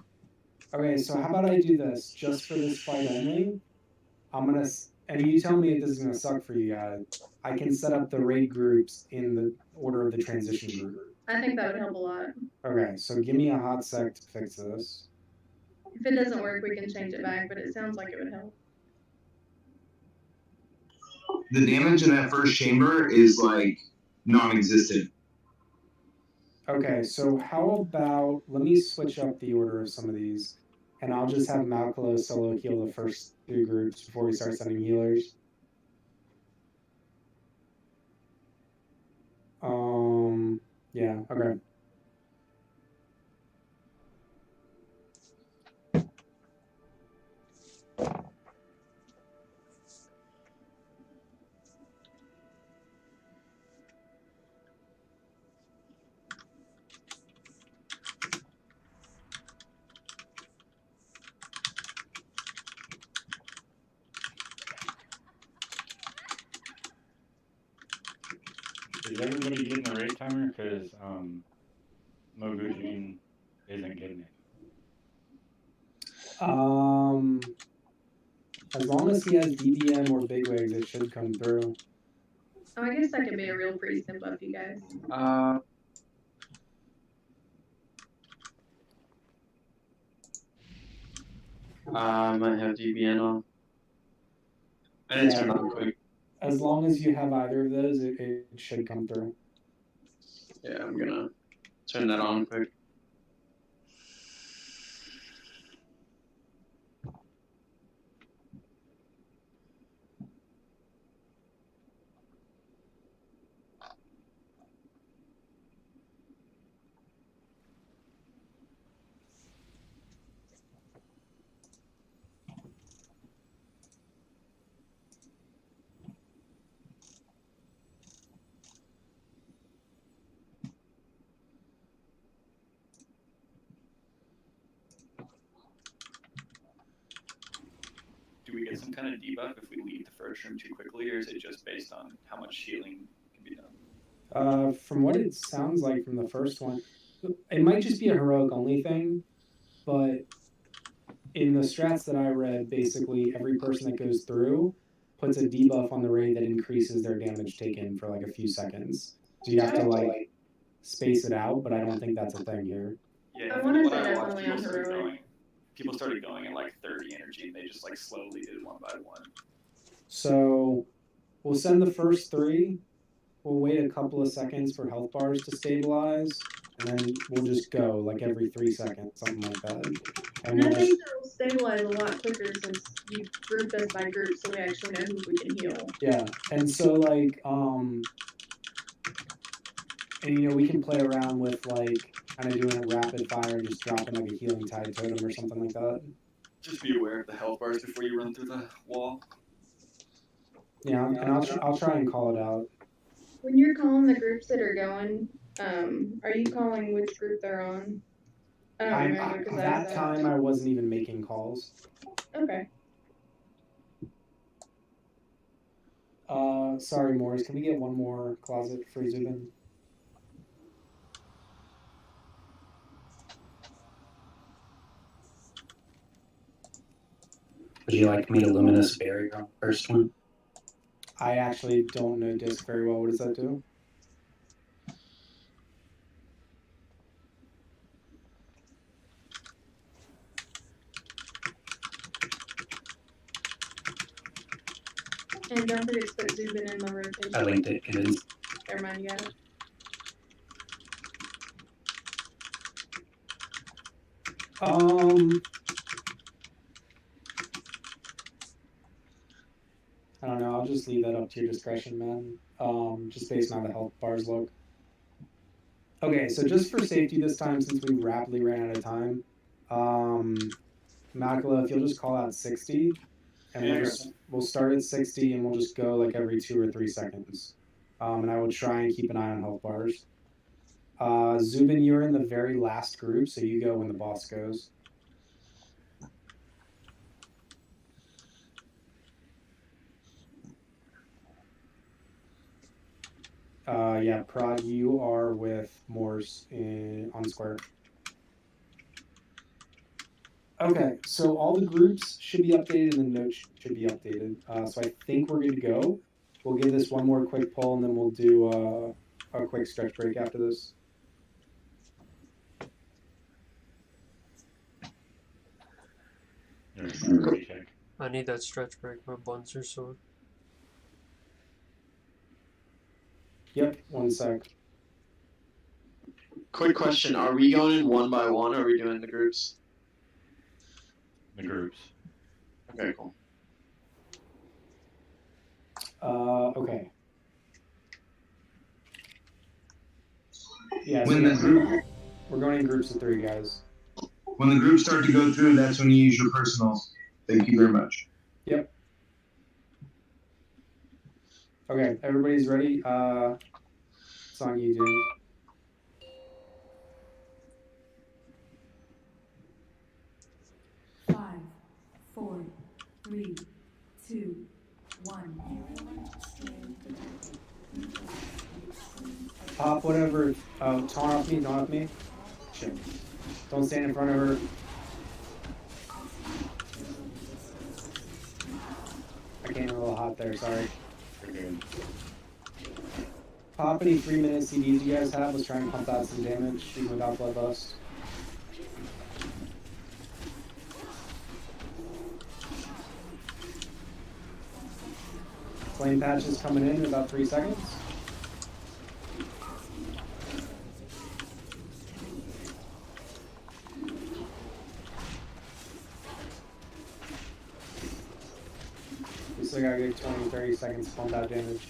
Okay, so how about I do this just for this fight only? I'm gonna, and you tell me if this is gonna suck for you guys. I can set up the raid groups in the order of the transition group. I think that would help a lot. Okay, so give me a hot sec to fix this. If it doesn't work, we can change it back, but it sounds like it would help. The damage in that first chamber is like non-existent. Okay, so how about, let me switch up the order of some of these, and I'll just have Malcolo solo heal the first 2 groups before we start sending healers. Yeah, okay. Is everybody getting the raid timer? Because Mogujin isn't getting it. As long as he has DBM or bigwigs, it should come through. Oh, I guess that could be a real pretty simple buff, you guys. I might have DBN on. I didn't turn on quick. As long as you have either of those, it should come through. Yeah, I'm gonna turn that on quick. Do we get some kind of debuff if we leave the first room too quickly, or is it just based on how much healing can be done? From what it sounds like from the first one, it might just be a heroic only thing, but in the strats that I read, basically every person that goes through puts a debuff on the raid that increases their damage taken for like a few seconds. So you have to like space it out, but I don't think that's a thing here. Yeah, I want to what say I that's watched, only on people started heroic. going- People started going at like 30 energy, and they just like slowly did one by one. So we'll send the first 3. We'll wait a couple of seconds for health bars to stabilize, and then we'll just go like every 3 seconds, something like that. And And I we'll think it'll stabilize a lot quicker since you grouped us by group, so we actually know who we can heal. yeah, and so like and you know we can play around with like kind of doing it rapid fire, just dropping like a healing tide totem or something like that. Just be aware of the health bars before you run through the wall. Yeah, and I'll try and call it out. When you're calling the groups that are going, are you calling which group they're on? I don't remember because That time I wasn't even making calls. Okay. Sorry, Morris. Can we get one more closet for Zubin? Would you like me to luminous barrier on the first one? I actually don't know disc very well. What does that do? And don't forget to put Zubin in the rotation. I linked it, kids. Never mind, you got it. I don't know. I'll just leave that up to your discretion, man. Just based on how the health bars look. Okay, so just for safety this time, since we rapidly ran out of time, Makala, if you'll just call out 60, and we'll start at 60, and we'll just go like every 2 or 3 seconds. And I will try and keep an eye on health bars. Zubin, you're in the very last group, so you go when the boss goes. Yeah, Prod, you are with Morse on square. Okay, so all the groups should be updated and the notes should be updated. So I think we're good to go. We'll give this one more quick poll and then we'll do a quick stretch break after this. I need that stretch break. My buns are sore. Yep, 1 sec. Quick question: are we going in one by one, or are we doing the groups? The groups. Okay, cool. Okay. Yeah, When the group, we're going in groups of 3, guys. when the groups start to go through, that's when you use your personals. Thank you very much. Yep. Okay, everybody's ready. It's on you, dude. Five, 4, 3, 2, 1. Pop, whatever. Taunt off me, taunt off me. Shit. Don't stand in front of her. I came a little hot there, sorry. Pop, any 3-minute CDs you guys have? Let's try and pump out some damage, even without Bloodlust. Flame patch is coming in about 3 seconds. We still gotta get 20, 30 seconds to pump out damage.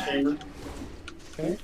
Chamber. Okay.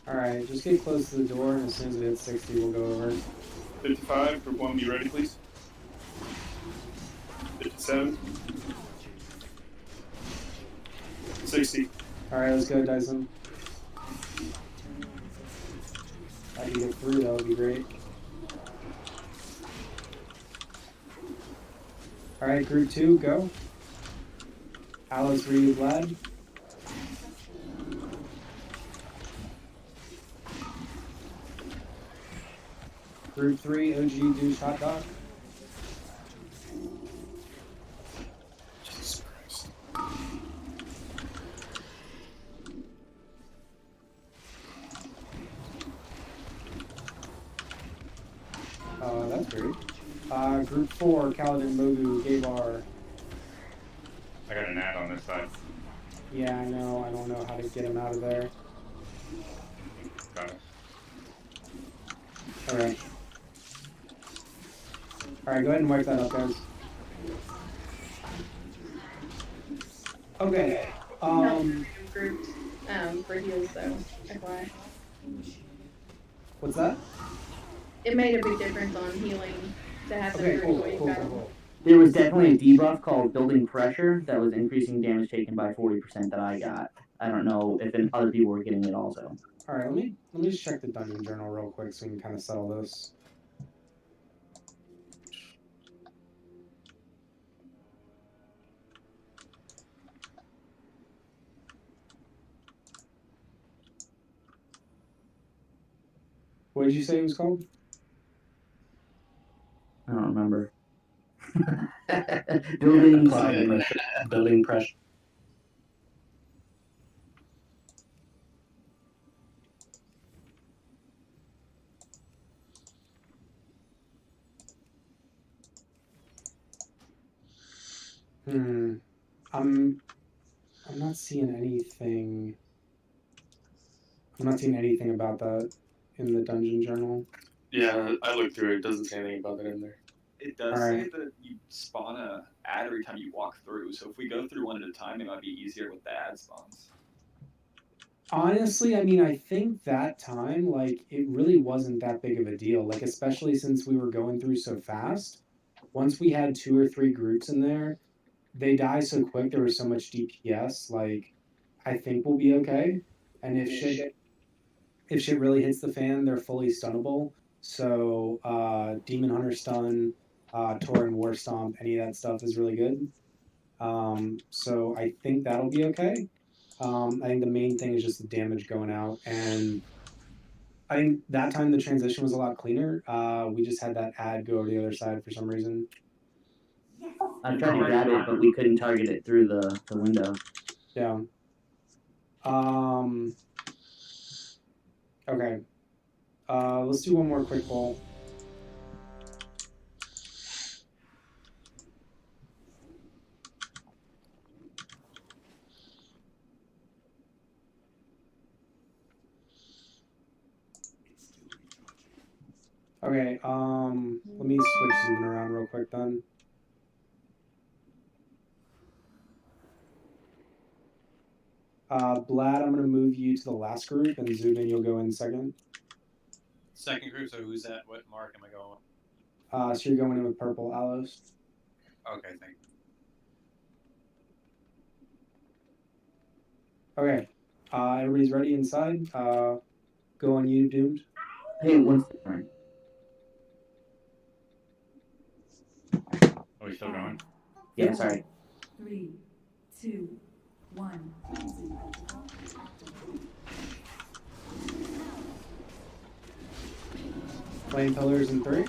Alright, just get close to the door, and as soon as it hits 60, we'll go over. 55, group 1, be ready, please. 57. 60. Alright, let's go, Dyson. If I can get through, that would be great. Alright, group 2, go. Alex, Reed, Vlad. Group 3, OG, Douche, Hot Dog. Jesus Christ. That's great. Group 4, Kaladin, Mogu, Gavar. I got an ad on this side. Yeah, I know. I don't know how to get him out of there. Got it. Alright. Alright, go ahead and wipe that up, guys. Okay. Groups for heals though, FYI. What's that? It made a big difference on healing to have some groups what you've got. There was definitely a debuff called Building Pressure that was increasing damage taken by 40% that I got. I don't know if other people were getting it also. All right, let me just check the dungeon journal real quick so we can kind of settle this. What did you say it was called? I don't remember. Building pressure. Building pressure. I'm not seeing anything. I'm not seeing anything about that in the dungeon journal. Yeah, I looked through it. It doesn't say anything about that in there. It does Alright. say that you spawn a ad every time you walk through, so if we go through one at a time, it might be easier with the ad spawns. Honestly, I mean, I think that time, like, it really wasn't that big of a deal. Like, especially since we were going through so fast. Once we had 2 or 3 groups in there, they die so quick. There was so much DPS. Like, I think we'll be okay. And if shit really hits the fan, they're fully stunnable. So, Demon Hunter stun, Tauren War Stomp, any of that stuff is really good. So I think that'll be okay. I think the main thing is just the damage going out, and I think that time the transition was a lot cleaner. We just had that ad go over the other side for some reason. I tried to grab it, but we couldn't target it through the window. Yeah. Okay. Let's do one more quick poll. Okay, let me switch something around real quick then. Blad, I'm gonna move you to the last group, and Zubin, you'll go in second. Second group, so who's at what mark am I going? So you're going in with purple, Alos. Okay, thank you. Okay, everybody's ready inside. Go on you, Doomed. Hey, one second. Are we still going? Yeah, sorry. 3, 2, 1. Flame pillars in 3.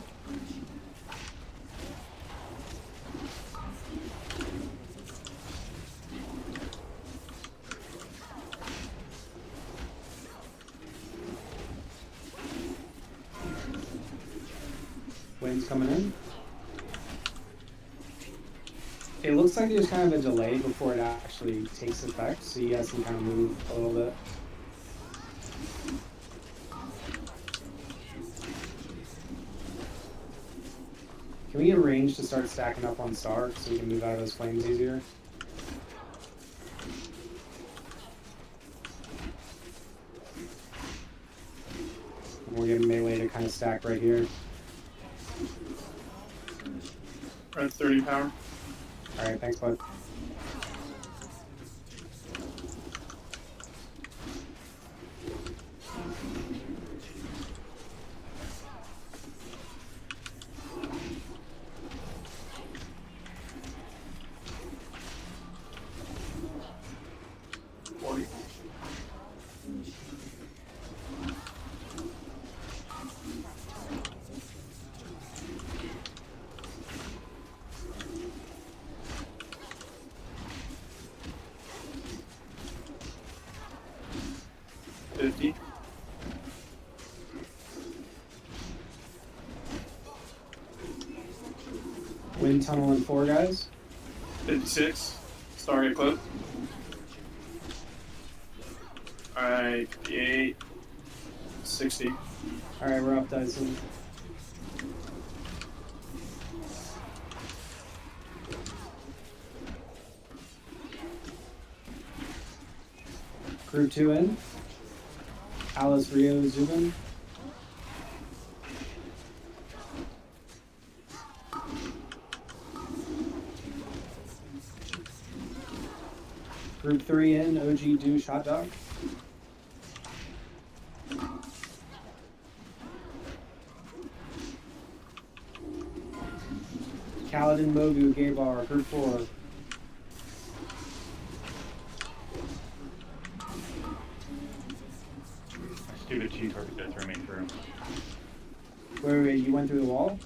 Wind's coming in. It looks like there's kind of a delay before it actually takes effect, so you guys can kind of move a little bit. Can we get range to start stacking up on Star so we can move out of those flames easier? And we'll get melee to kind of stack right here. We're at 30 power. Alright, thanks, bud. Wind tunnel in 4, guys. 56. Star get close. Alright, 58. 60. Alright, we're up, Dyson. Group 2 in. Alice, Rio, Zubin. Group 3 in, OG douche hot dog. Kaladin Mogu, gay bar, group 4. Stupid cheese torpedo threw me through. Wait, you went through the wall?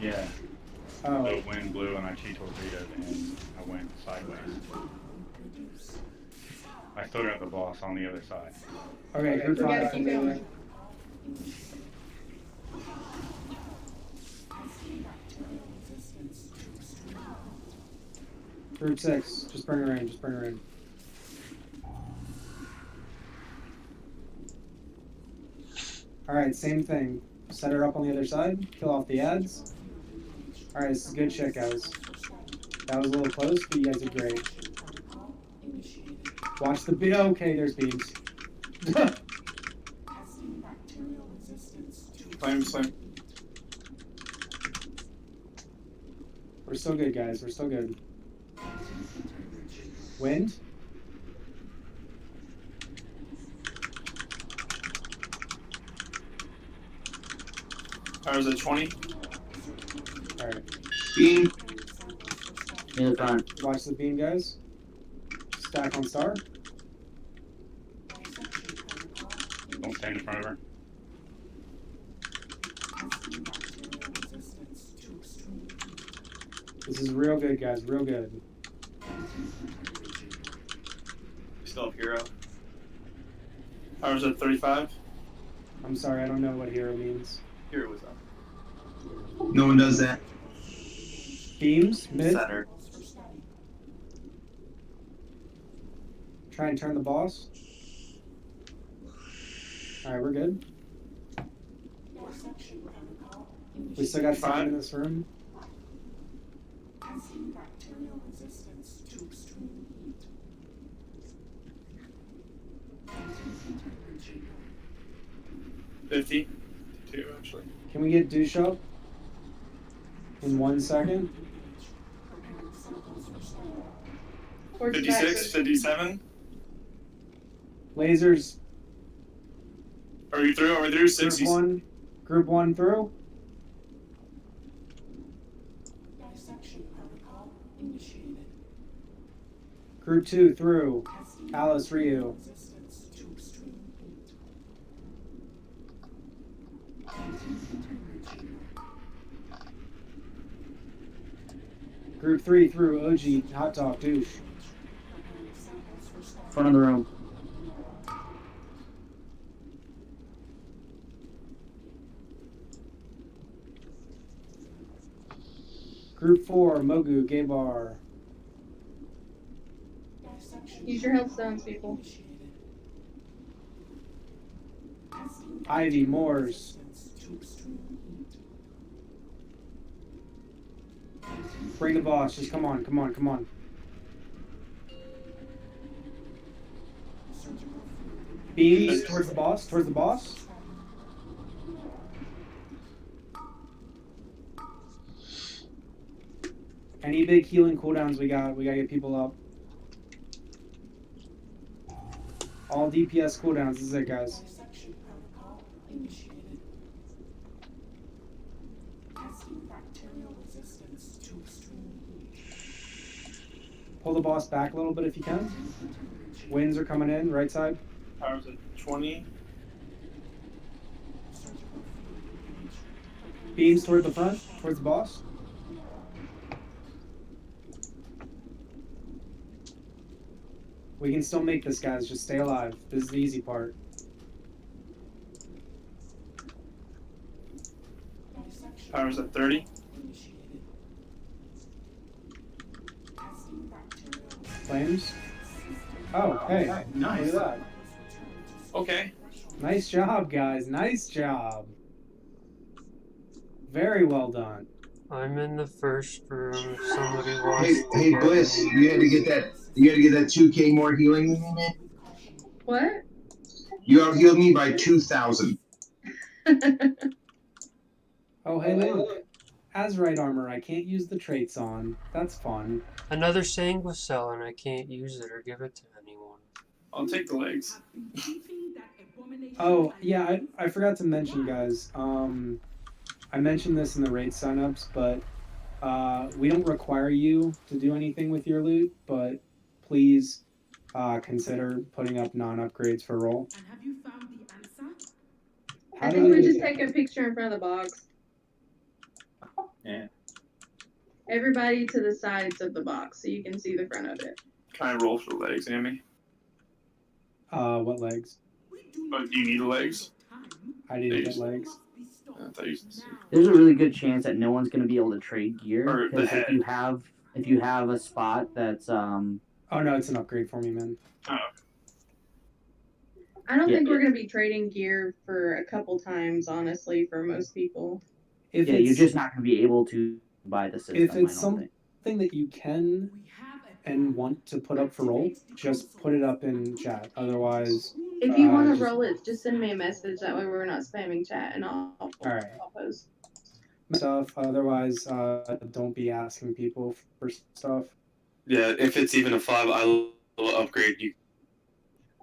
Yeah. Oh. The wind blew and I cheese torpedoed and I went sideways. I still got the boss on the other side. Okay, group 5. Keep going. Group 6, just bring her in, just bring her in. Alright, same thing. Set her up on the other side, kill off the ads. Alright, this is good shit, guys. That was a little close, but you guys did great. Watch the beam. Okay, there's beams. Flame. We're still good, guys. We're still good. Wind. Ours at 20. Alright. Beam. In the front. Watch the beam, guys. Stack on star. Don't stand in front of her. This is real good, guys. Real good. We still have hero. Ours at 35. I'm sorry, I don't know what hero means. Hero was up. No one does that. Beams, mid. Center. Try and turn the boss. Alright, we're good. We still got 5 in this room. Bacterial resistance to extreme heat. 50. 2 actually. Can we get douche up in 1 second? 56, 57. Lasers. Are you through? Are we through? 60. Group 1 through. Dissection protocol initiated. Group 2 through. Alice, Ryu. Resistance to extreme heat. Group 3 through. OG, hot dog, douche. Front of the room. Group 4, Mogu, gay bar. Use your health stones, people. Ivy, Moors. Bring the boss. Just come on, come on, come on. Beams towards the boss, towards the boss. Any big healing cooldowns we gotta get people up. All DPS cooldowns, this is it, guys. Dissection protocol initiated. Testing bacterial resistance to extreme heat. Pull the boss back a little bit if you can. Winds are coming in, right side. Ours at 20. Beams toward the front, towards the boss. We can still make this, guys. Just stay alive. This is the easy part. Ours at 30. Flames. Oh, hey. Nice. Look at that. Okay. Nice job, guys. Nice job. Very well done. I'm in the first room. Somebody wants Hey, to hey, get Bliss, me. you had to get that. You had to get that 2K more healing than me, man. What? You outhealed me by 2,000. Oh, hey, look. Azurite armor I can't use the traits on. That's fun. Another Sanguicell, and I can't use it or give it to anyone. I'll take the legs. Oh, yeah, I forgot to mention, guys. I mentioned this in the raid signups, but we don't require you to do anything with your loot, but please consider putting up non-upgrades for roll. And have you found the answer? How I do think we we- just take a picture in front of the box. Yeah. Everybody to the sides of the box so you can see the front of it. Can I roll for the legs, Amy? What legs? Oh, do you need the legs? I didn't get legs. I thought you There's a really good chance that no one's going to be able to trade gear Or the because head. if you have a spot that's Oh no, it's an upgrade for me, man. Oh. I don't Yeah. think we're going to be trading gear for a couple times, honestly, for most people. If yeah, it's, you're just not going to be able to buy the system. if it's I don't something think. that you can and want to put up for roll, just put it up in chat. Otherwise, If you want to just- roll it, just send me a message. That way we're not spamming chat, and I'll Alright. post. stuff. Otherwise, don't be asking people for stuff. Yeah, if it's even a 5 eye level upgrade, you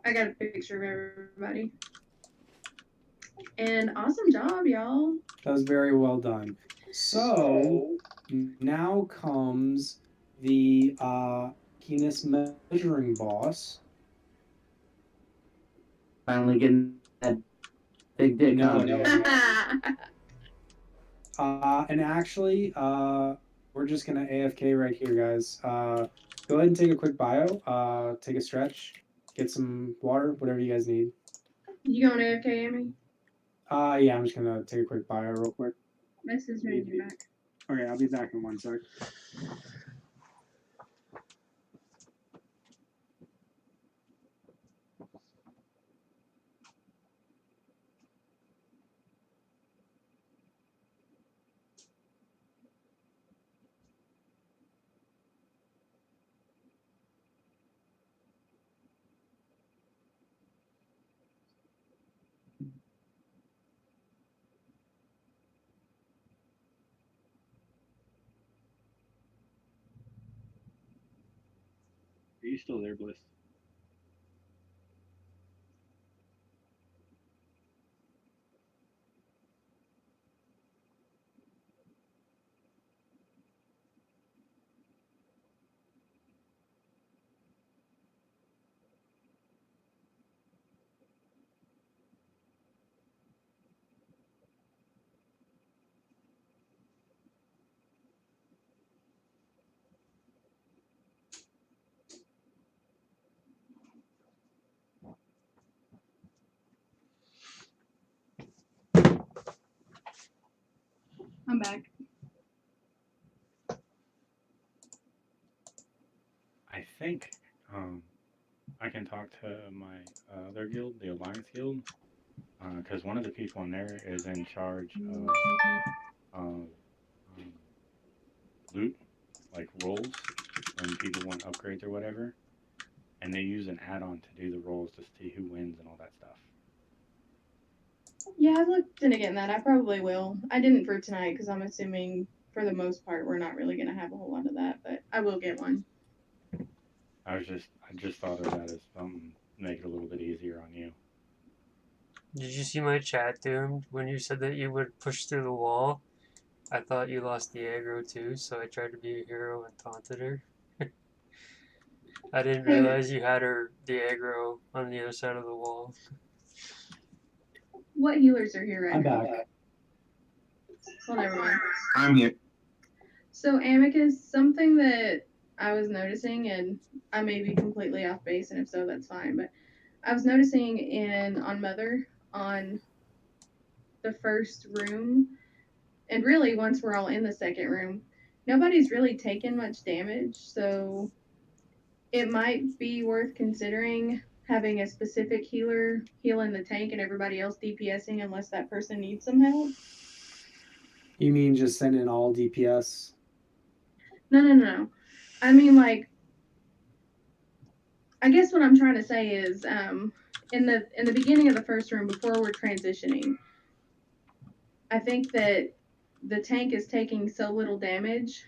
I got a picture of everybody. And awesome job, y'all. That was very well done. So now comes the penis measuring boss. Finally getting that big dick. No, huh? and actually, we're just gonna AFK right here, guys. Go ahead and take a quick bio. Take a stretch, get some water, whatever you guys need. You going AFK, Amy? Yeah, I'm just gonna take a quick bio real quick. My sister needs you back. Okay, I'll be back in 1 sec. Are you still there, Bliss? I'm back. I think I can talk to my other guild, the Alliance Guild, because one of the people in there is in charge of loot, like rolls, when people want upgrades or whatever, and they use an add-on to do the rolls to see who wins and all that stuff. Yeah, I looked into getting that. I probably will. I didn't for tonight because I'm assuming for the most part we're not really going to have a whole lot of that, but I will get one. I just thought of that as something to make it a little bit easier on you. Did you see my chat, Doomed, when you said that you would push through the wall? I thought you lost the aggro too, so I tried to be a hero and taunted her. I didn't realize you had the aggro on the other side of the wall. What healers are here right I'm now? back. Well, never mind. I'm here. So, Amicus, something that I was noticing, and I may be completely off base, and if so, that's fine, but I was noticing on Mother, on the first room, and really once we're all in the second room, nobody's really taken much damage, so it might be worth considering having a specific healer healing the tank and everybody else DPSing unless that person needs some help. You mean just send in all DPS? No. I mean, like, I guess what I'm trying to say is, in the beginning of the first room, before we're transitioning, I think that the tank is taking so little damage,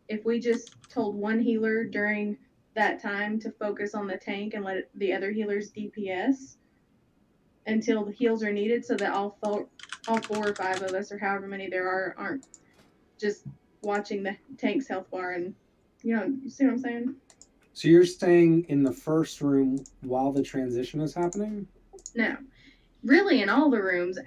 if we just told one healer during that time to focus on the tank and let the other healers DPS until the heals are needed, so that all 4 or 5 of us, or however many there are, aren't just watching the tank's health bar. And you see what I'm saying? So you're staying in the first room while the transition is happening? No. Really, in all the rooms,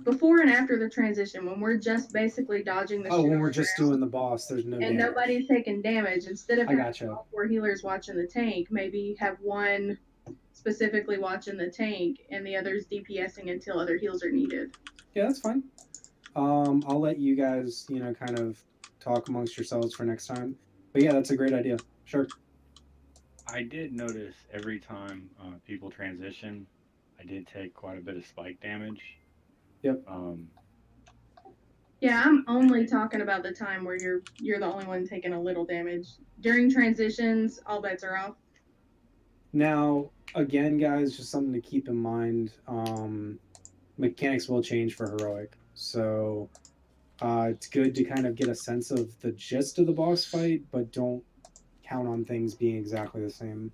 before and after the transition, when we're just basically dodging the Oh, when shit we're just doing the boss, there's no and damage. nobody's taking damage, instead of I having gotcha. all 4 healers watching the tank, maybe have one specifically watching the tank and the others DPSing until other heals are needed. Yeah, that's fine. I'll let you guys, kind of talk amongst yourselves for next time. But yeah, that's a great idea. Sure. I did notice every time people transition, I did take quite a bit of spike damage. Yep. Yeah, I'm only talking about the time where you're the only one taking a little damage. During transitions, all bets are off. Now, again, guys, just something to keep in mind. Mechanics will change for heroic, so it's good to kind of get a sense of the gist of the boss fight, but don't count on things being exactly the same.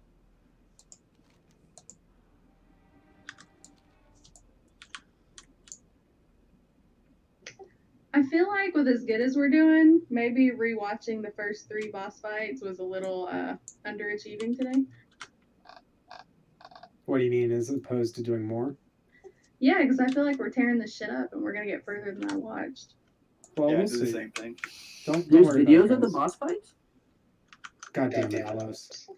I feel like with as good as we're doing, maybe rewatching the first 3 boss fights was a little underachieving today. What do you mean, as opposed to doing more? Yeah, because I feel like we're tearing this shit up and we're gonna get further than I watched. Well, Yeah, we'll I do the see. same thing. Don't There's worry videos about it, of the guys. boss fights? God damn it, Alos.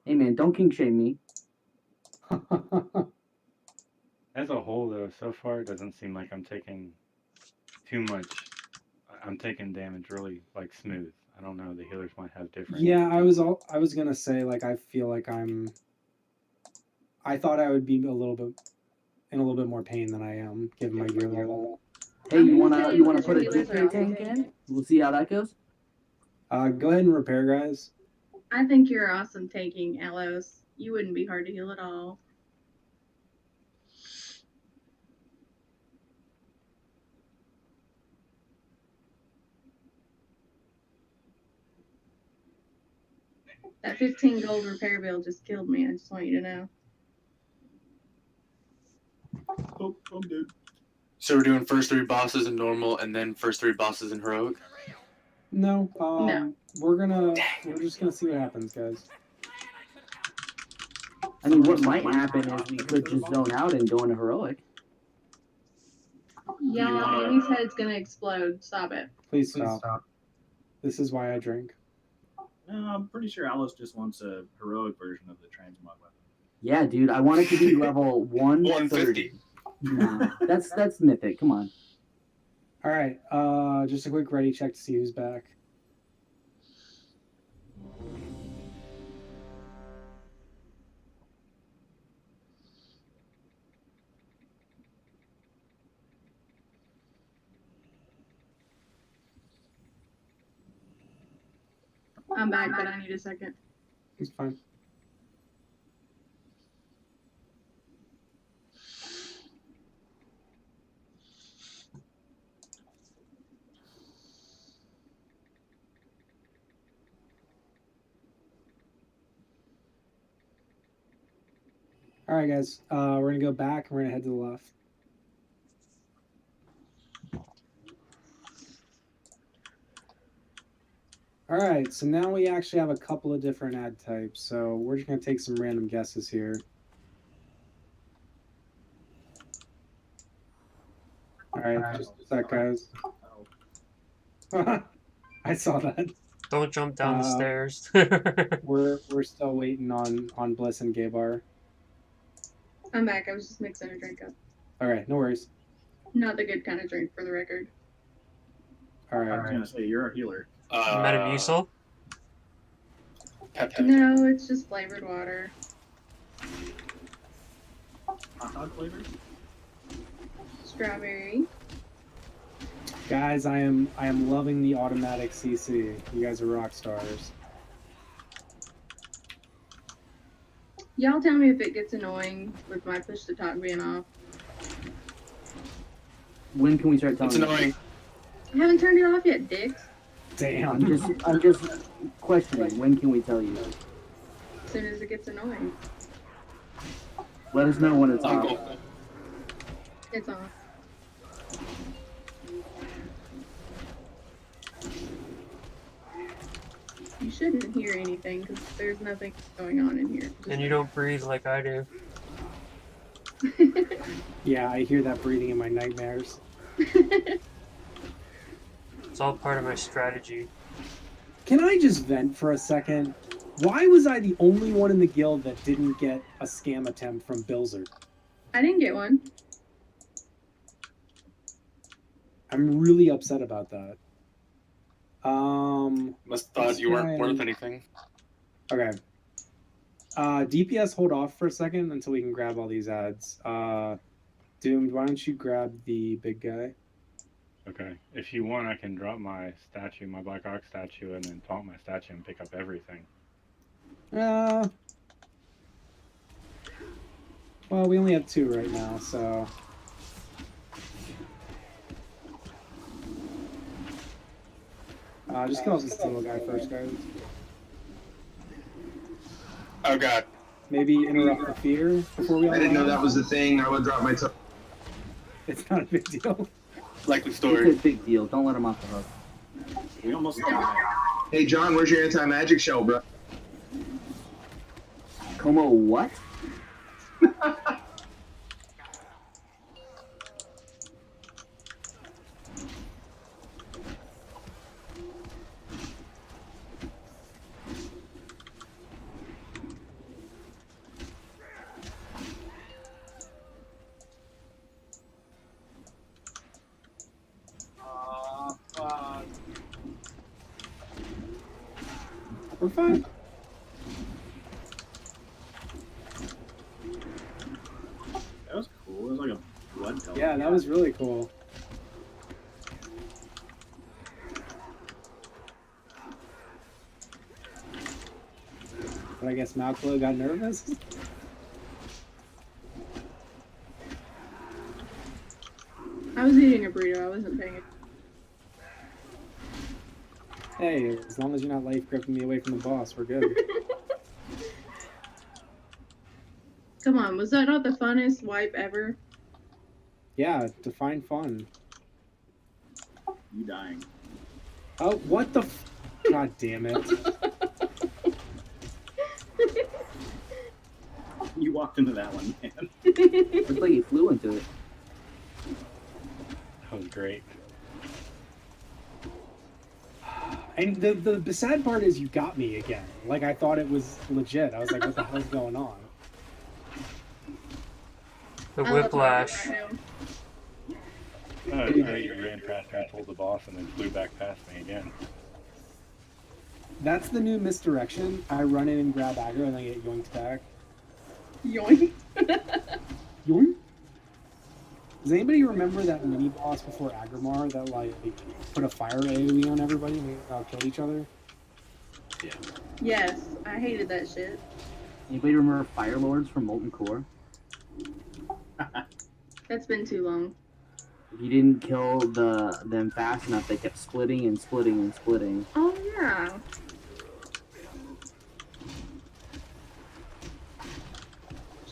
Hey man, don't king shame me. As a whole, though, so far it doesn't seem like I'm taking too much. I'm taking damage really like smooth. I don't know. The healers might have different. Yeah, I was gonna say, like, I feel like I thought I would be in a little bit more pain than I am, given my gear level. Hey, you wanna put a DK tank in? We'll see how that goes. Go ahead and repair, guys. I think you're awesome taking Alos. You wouldn't be hard to heal at all. That 15 gold repair bill just killed me. I just want you to know. Oh, I'm dead. So we're doing first 3 bosses in normal, and then first 3 bosses in heroic. No, No. we're just gonna see what happens, guys. I mean, what might happen is we could just zone out and go into heroic. Y'all, Amy's head's gonna explode. Stop it. Please stop. This is why I drink. No, I'm pretty sure Alice just wants a heroic version of the transmog weapon. Yeah, dude, I want it to be level 130. Nah, that's mythic. Come on. All right, just a quick ready check to see who's back. I'm back, but I need a second. It's fine. All right, guys. We're gonna go back and we're gonna head to the left. All right, so now we actually have a couple of different ad types. So we're just gonna take some random guesses here. All right, just a sec, guys. I saw that. Don't jump down the stairs. We're still waiting on Bliss and Gaybar. I'm back. I was just mixing a drink up. All right, no worries. Not the good kind of drink, for the record. All right. I was gonna say you're a healer. Metamucil? No, it's just flavored water. Hot dog flavors? Strawberry. Guys, I am loving the automatic CC. You guys are rock stars. Y'all tell me if it gets annoying with my push to talk being off. When can we start telling It's you? annoying. I haven't turned it off yet, dicks. Damn. I'm just questioning. When can we tell you? As soon as it gets annoying. Let us know when it's Uncle. off. It's on. You shouldn't hear anything because there's nothing going on in here. And you don't breathe like I do. Yeah, I hear that breathing in my nightmares. It's all part of my strategy. Can I just vent for a second? Why was I the only one in the guild that didn't get a scam attempt from Bilzer? I didn't get one. I'm really upset about that. Must have thought you weren't worth anything. Okay. DPS, hold off for a second until we can grab all these ads. Doomed, why don't you grab the big guy? Okay. If you want, I can drop my statue, my Black Ox statue, and then taunt my statue and pick up everything. Well, we only have 2 right now, so... just kill this little guy first, guys. Oh god. Maybe interrupt the fear before we all I didn't know that was the thing. I would drop my toe. It's not a big deal. Likely It's story. a big deal. Don't let him off the hook. We almost died. Hey, John, where's your anti-magic show, bro? Como what? We're fine. That was cool. It was like a blood color. Yeah, that was really cool. But I guess Malclo got nervous. I was eating a burrito. I wasn't paying it. Hey, as long as you're not life gripping me away from the boss, we're good. Come on, was that not the funnest wipe ever? Yeah, define fun. You dying. Oh, what the f... God damn it. You walked into that one, man. Looks like he flew into it. That was great. And the sad part is you got me again. Like, I thought it was legit. I was like, what the hell's going on? The I love whiplash. that right now. Oh, it's great. You ran past me, told the boss, and then flew back past me again. That's the new misdirection. I run in and grab aggro and then get yoinked back. Yoink. Yoink? Does anybody remember that mini boss before Agrimar that like put a fire AoE on everybody and we all killed each other? Yeah. Yes, I hated that shit. Anybody remember Fire Lords from Molten Core? That's been too long. If you didn't kill them fast enough, they kept splitting and splitting and splitting. Oh yeah.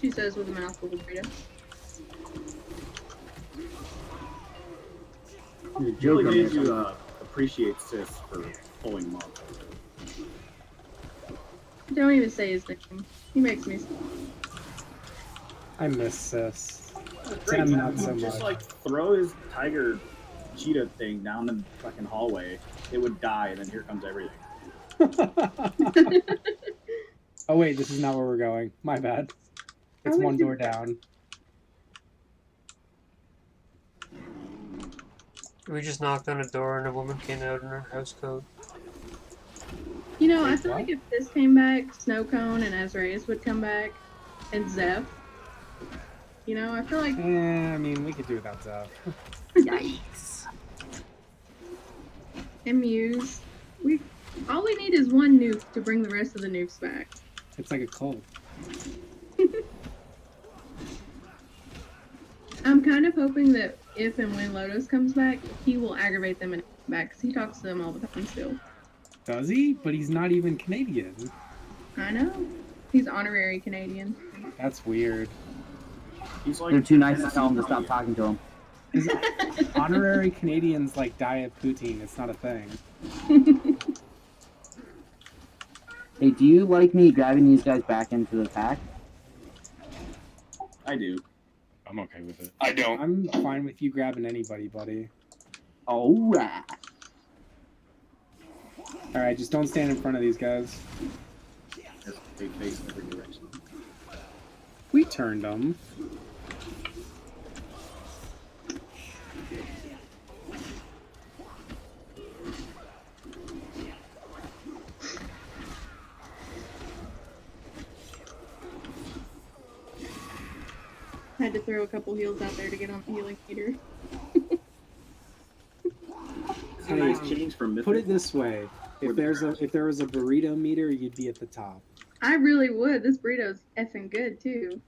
She says with a mouthful of burrito. You're It really joking. made you appreciate Sis for pulling him off. Don't even say his name. He makes me. I miss Sis. Great, Tim, man. not so Just much. like throw his tiger cheetah thing down the fucking hallway. It would die, and then here comes everything. Oh wait, this is not where we're going. My bad. It's one door down. We just knocked on a door and a woman came out in her house coat. You know, I Wait, feel what? like if this came back, Snowcone and Azraeus would come back, and Zeph. You know, I feel like. I mean, we could do without Zeph. Yikes. And Muse. All we need is one nuke to bring the rest of the nukes back. It's like a cult. I'm kind of hoping that if and when Lotus comes back, he will aggravate them and back because he talks to them all the time still. Does he? But he's not even Canadian. I know. He's honorary Canadian. That's weird. He's like They're too nice to tell him to stop talking to him. Honorary Canadians like diet poutine. It's not a thing. Hey, do you like me grabbing these guys back into the pack? I do. I'm okay with it. I don't. I'm fine with you grabbing anybody, buddy. Alright. Alright, just don't stand in front of these guys. Just big face in every direction. We turned them. I had to throw a couple heals out there to get on the healing meter. It's a nice change from Mythic. Put it this way: if there was a burrito meter, you'd be at the top. I really would. This burrito's effing good too.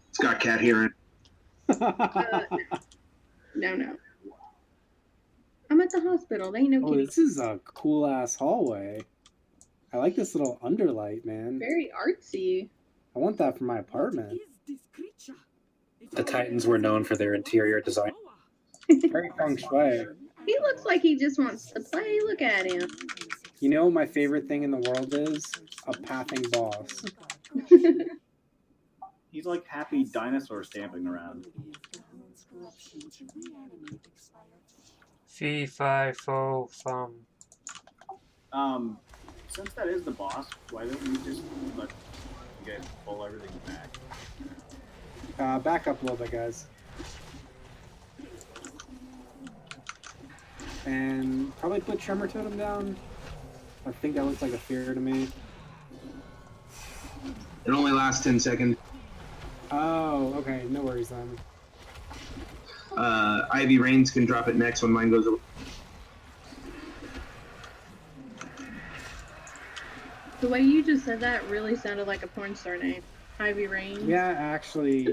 It's got cat hearing. No. I'm at the hospital. They ain't no Oh, kitty. this is a cool ass hallway. I like this little underlight, man. Very artsy. I want that for my apartment. The Titans were known for their interior design. Very feng shui. He looks like he just wants to play. Look at him. You know what my favorite thing in the world is? A pathing boss. He's like happy dinosaur stamping around. Fee, fi, fo, fum. Since that is the boss, why don't we just let you guys pull everything back? Back up a little bit, guys. And probably put Tremor Totem down. I think that looks like a fear to me. It only lasts 10 seconds. Oh, okay. No worries then. Ivy Rains can drop it next when mine goes away. The way you just said that really sounded like a porn star name. Ivy Rain. Yeah, actually,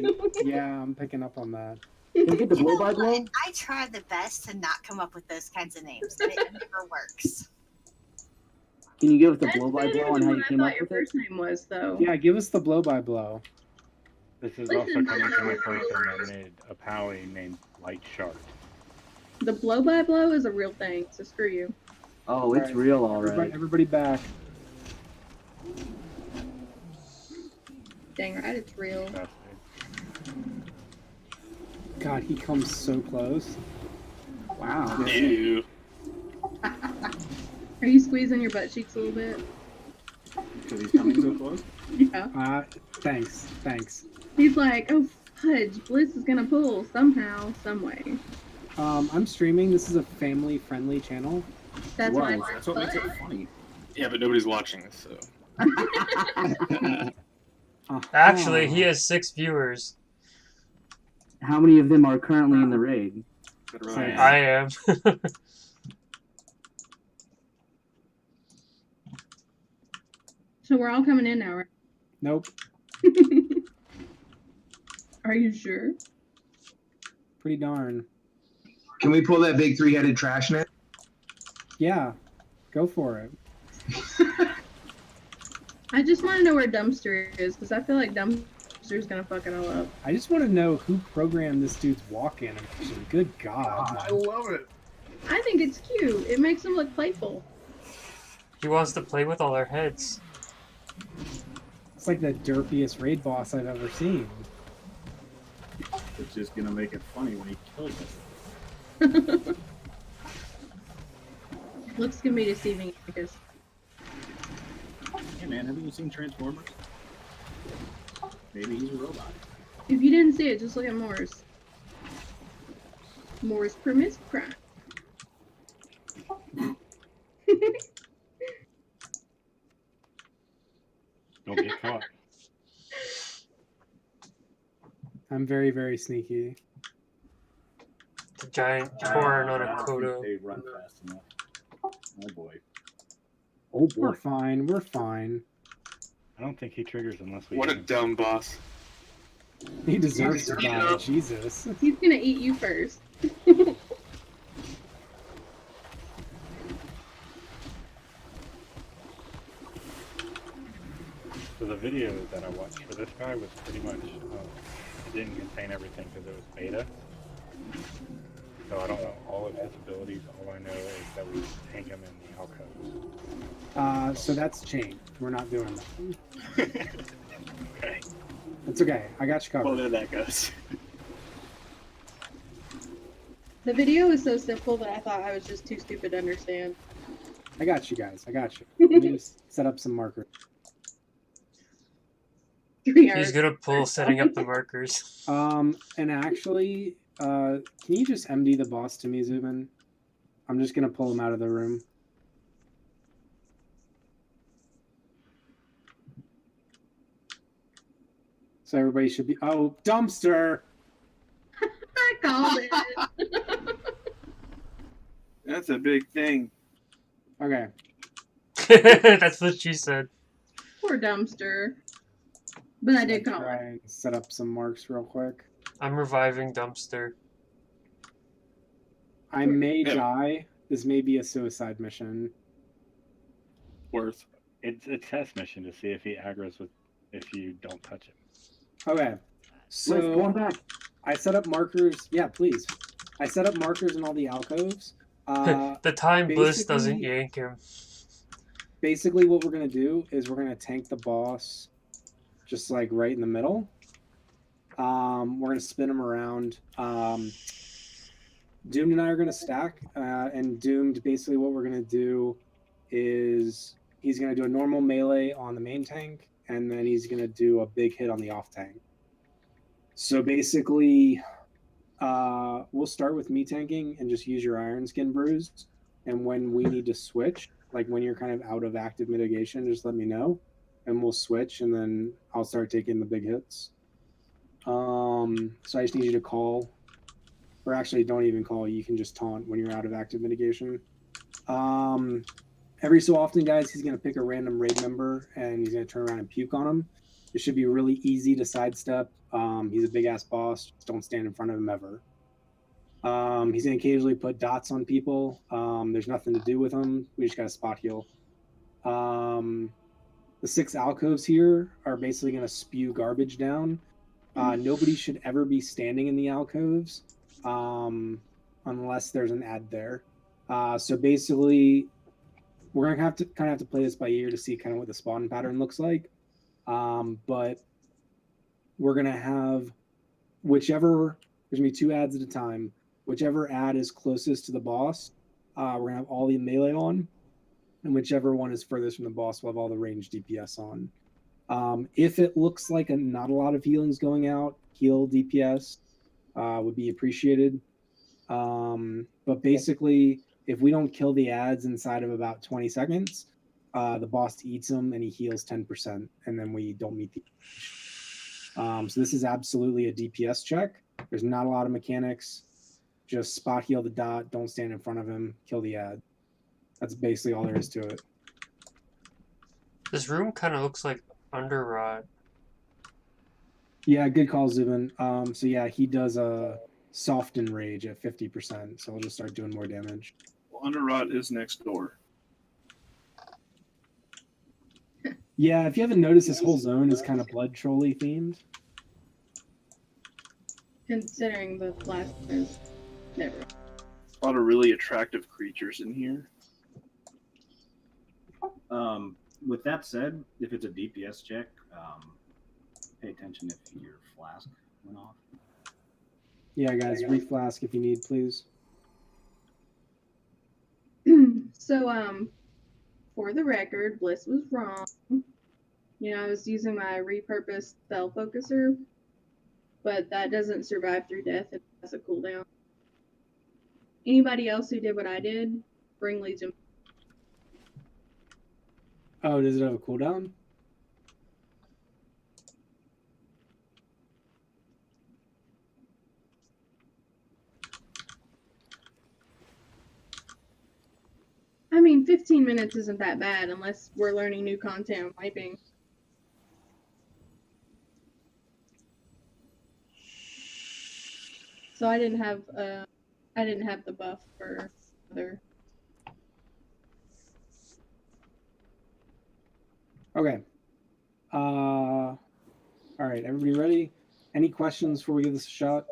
yeah, I'm picking up on that. Can you get the blow by What? blow? I try the best to not come up with those kinds of names, and it never works. Can you give us the That's blow by better blow on than how what you I came thought up your with it? first name was, though. Yeah, give us the blow by blow. This is Listen, also coming from a Mama. person that made a Powie named Light Shark. The blow by blow is a real thing, so screw you. Oh, it's Right. real, all right. Everybody back. Dang right, it's real. That's God, he comes so close. Wow. Ew. Are you squeezing your butt cheeks a little bit? Because he's coming so close? Yeah. Thanks. He's like, oh fudge, Bliss is gonna pull somehow, some way. I'm streaming. This is a family-friendly channel. That's why. That's what makes it funny. Yeah, but nobody's watching, so. Actually, he has 6 viewers. How many of them are currently in the raid? I am. So we're all coming in now, right? Nope. Are you sure? Pretty darn. Can we pull that big three-headed trash net? Yeah, go for it. I just want to know where Dumpster is, because I feel like Dumpster's gonna fuck it all up. I just want to know who programmed this dude's walk animation. Good God. I love it. I think it's cute. It makes him look playful. He wants to play with all our heads. It's like the derpiest raid boss I've ever seen. It's just gonna make it funny when he kills us. Looks gonna be deceiving because Hey man, haven't you seen Transformers? Maybe he's a robot. if you didn't see it, just look at Morris. Morris permits crime. Don't get caught. I'm very, very sneaky. The giant corn on a I don't Kodo. think they run fast enough. Oh boy. Oh We're boy. fine. We're fine. I don't think he triggers unless we. What a hit him. dumb boss. He deserves to die. Jesus. He's gonna eat you first. So the video that I watched for this guy was pretty much, it didn't contain everything because it was beta. So I don't know all of his abilities. All I know is that we hang him in the alcoves. So that's chain. We're not doing that. Okay. It's okay. I got you covered. Well, there that goes. The video was so simple that I thought I was just too stupid to understand. I got you guys. I got you. Let me just set up some markers. 3 hours. He's gonna pull setting up the markers. And actually, can you just MD the boss to me, Zubin? I'm just gonna pull him out of the room. So everybody should be. Oh, dumpster! I called it. That's a big thing. Okay. That's what she said. Poor dumpster. But I did call Try it. and set up some marks real quick. I'm reviving Dumpster. I may die. This may be a suicide mission. Worth. It's a test mission to see if he aggroes if you don't touch him. Okay. So going back. I set up markers. Yeah, please. I set up markers in all the alcoves. The time Bliss doesn't basically- yank him. Basically, what we're gonna do is we're gonna tank the boss, just like right in the middle. We're gonna spin him around. Doomed and I are gonna stack, and Doomed. Basically, what we're gonna do is he's gonna do a normal melee on the main tank, and then he's gonna do a big hit on the off tank. So basically, we'll start with me tanking and just use your Iron Skin Bruise. And when we need to switch, like when you're kind of out of active mitigation, just let me know, and we'll switch, and then I'll start taking the big hits. So I just need you to call, or actually don't even call. You can just taunt when you're out of active mitigation. Every so often, guys, he's gonna pick a random raid member and he's gonna turn around and puke on him. It should be really easy to sidestep. He's a big ass boss. Just don't stand in front of him ever. He's gonna occasionally put dots on people. There's nothing to do with him. We just gotta spot heal. The 6 alcoves here are basically gonna spew garbage down. Nobody should ever be standing in the alcoves unless there's an ad there. So basically, we're gonna have to play this by ear to see kind of what the spawn pattern looks like. But we're gonna have whichever, there's gonna be 2 ads at a time. Whichever ad is closest to the boss, we're gonna have all the melee on, and whichever one is furthest from the boss, we'll have all the ranged DPS on. If it looks like not a lot of healing's going out, heal DPS would be appreciated. But basically, if we don't kill the ads inside of about 20 seconds, the boss eats them and he heals 10%, and then we don't meet the. So this is absolutely a DPS check. There's not a lot of mechanics. Just spot heal the dot, don't stand in front of him, kill the ad. That's basically all there is to it. This room kind of looks like Underrot. Yeah, good call, Zubin. So yeah, he does a soften rage at 50%, so we'll just start doing more damage. Well, Underrot is next door. Yeah, if you haven't noticed, this whole zone is kind of blood trolley themed. Considering the last is never. A lot of really attractive creatures in here. With that said, if it's a DPS check, pay attention if your flask went off. Yeah, guys, reflask if you need, please. So, for the record, Bliss was wrong. You know, I was using my repurposed spell focuser, but that doesn't survive through death. It has a cooldown. Anybody else who did what I did, bring Legion. Oh, does it have a cooldown? I mean, 15 minutes isn't that bad unless we're learning new content on wiping. So I didn't have the buff for other. Okay. All right, everybody ready? Any questions before we give this a shot?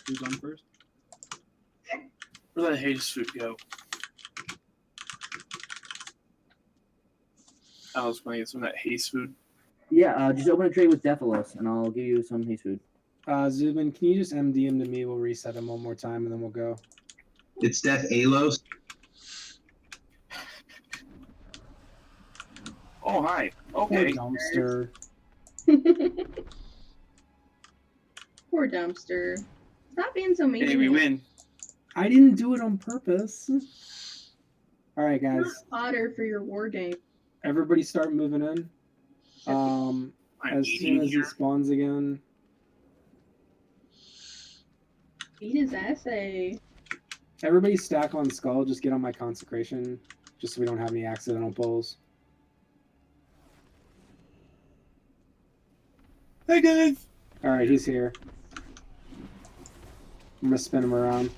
Who's on first? Where that haste food go? I was going to get some of that haste food. Yeah, just open a trade with Deathalos, and I'll give you some haste food. Zubin, can you just MD him to me? We'll reset him one more time, and then we'll go. It's Death Alos. Oh, hi. Okay. Dumpster. Poor dumpster. Stop being so mean. Hey, we win. I didn't do it on purpose. All right, guys. Not fodder for your war game. Everybody start moving in. As soon as it spawns again. Beat his essay. Everybody stack on Skull. Just get on my consecration, just so we don't have any accidental pulls. Hey, guys. All right, he's here. I'm gonna spin him around.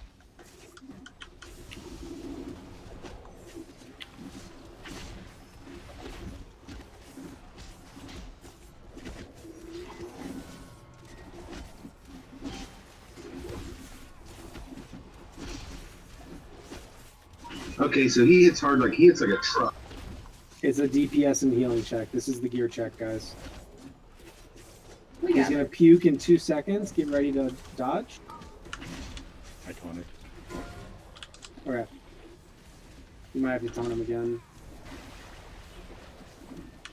Okay, so he hits hard, like he hits like a truck. It's a DPS and healing check. This is the gear check, guys. We He's got gonna it. puke in 2 seconds. Get ready to dodge. I taunted. Okay. You might have to taunt him again.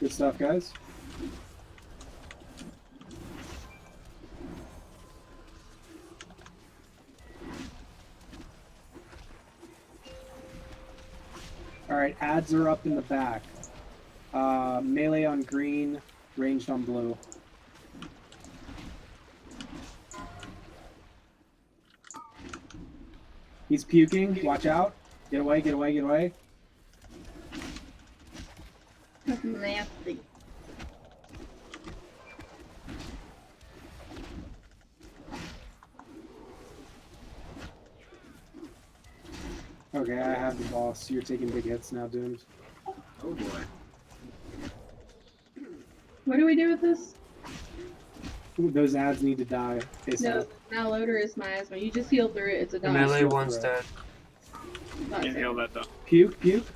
Good stuff, guys. Alright, ads are up in the back. Melee on green, ranged on blue. He's puking. Watch out. Get away, get away, get away. That's nasty. Okay, I have the boss. You're taking big hits now, Doomed. Oh boy. What do we do with this? Ooh, those ads need to die. No, now loader is miasma. You just heal through it. It's a The dodge. melee one's dead. Can't heal that though. Puke, puke.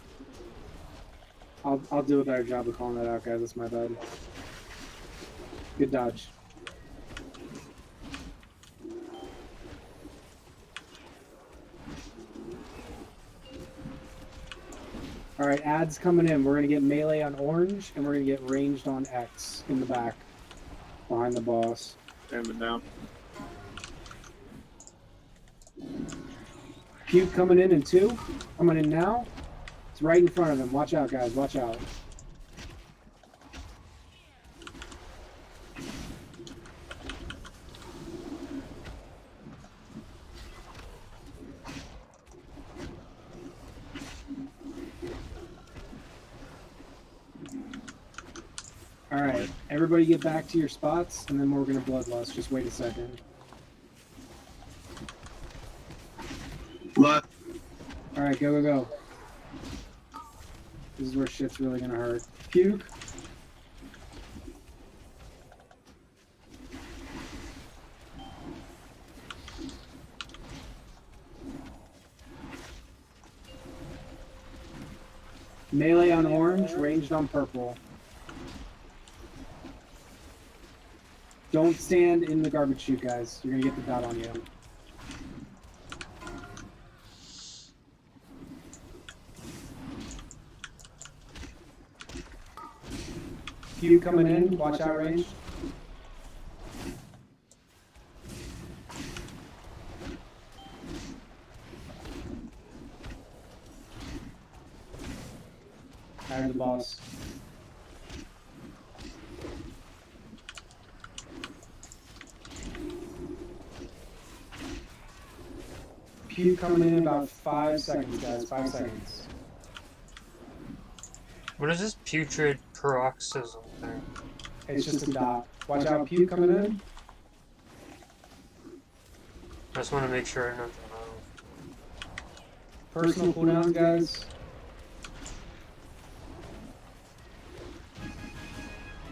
I'll do a better job of calling that out, guys. That's my bad. Good dodge. All right, ads coming in. We're gonna get melee on orange, and we're gonna get ranged on X in the back, behind the boss. Stand down. Puke coming in 2. Coming in now. It's right in front of him. Watch out, guys. Watch out. All right, everybody get back to your spots, and then we're gonna bloodlust. Just wait a second. Left. All right, go, go, go. This is where shit's really gonna hurt. Puke. Melee on orange, ranged on purple. Don't stand in the garbage chute, guys. You're gonna get the dot on you. Few coming in. Watch out, range. Fire the boss. Pew coming in about 5 seconds, guys. 5 seconds. What is this putrid paroxysm thing? It's just a dot. Watch out, Pew coming in. I just want to make sure nothing wrong. Personal cooldowns, guys.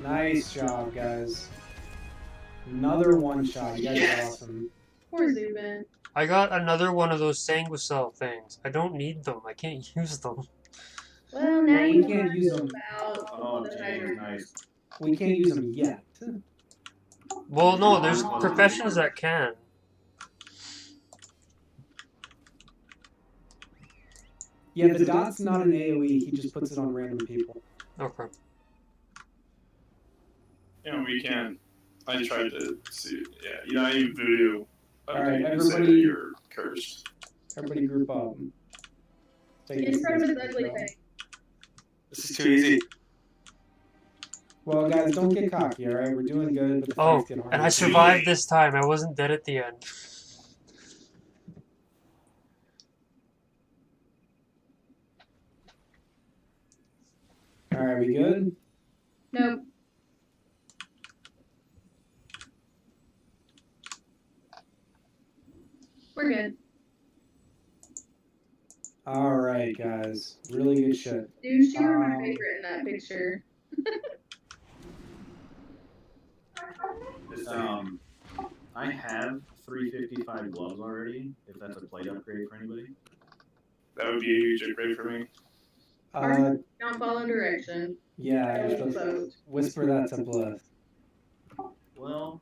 Nice job, guys. Another one shot. You guys are awesome. Poor Zubin. I got another one of those Sanguicell things. I don't need them. I can't use them. Well, now We you can't use them. about Oh, the James, hydro. nice. We can't use them yet. Well, no, there's professions that can. Yeah, the dot's not an AoE. He just puts it on random people. Okay. You know, we can't. I tried to see. Yeah, you know, even voodoo. Alright, you can say that everybody- you're cursed. Everybody group up. Take It's this from his as ugly control. face. This is too easy. Well, guys, don't get cocky, alright? We're doing good, but the Oh, fight's getting hard. and I survived this time. I wasn't dead at the end. Alright, we good? Nope. We're good. Alright, guys. Really good shit. Dude, you were my favorite in that picture. I have 355 gloves already, if that's a plate upgrade for anybody. That would be a huge upgrade for me. Don't follow direction. Yeah, you're supposed to whisper that to Blood. Well,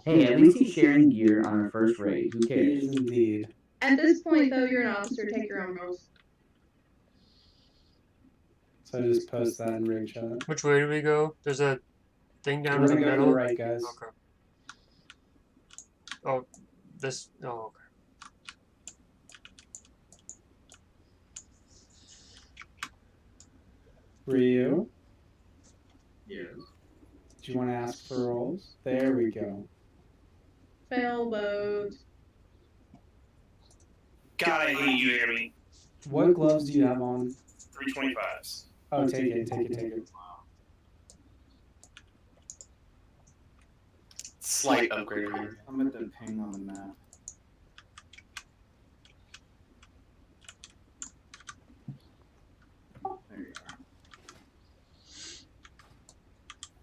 Hey, at least he's sharing gear on our first raid. Who He cares? is indeed. At this point, though, you're an officer. Take your own roles. So I just post that in ring chat. Which way do we go? There's a thing down We're in the gonna go to the middle. right, guys. Okay. Oh, this. Oh, okay. Ryu, yes. do you want to ask for rolls? There we go. Spellboat. God, I hate you, Amy. What gloves do you have on? 325s. Oh, take it, take it, take it. Slight upgrade here. I'm at the ping on the map. There you are.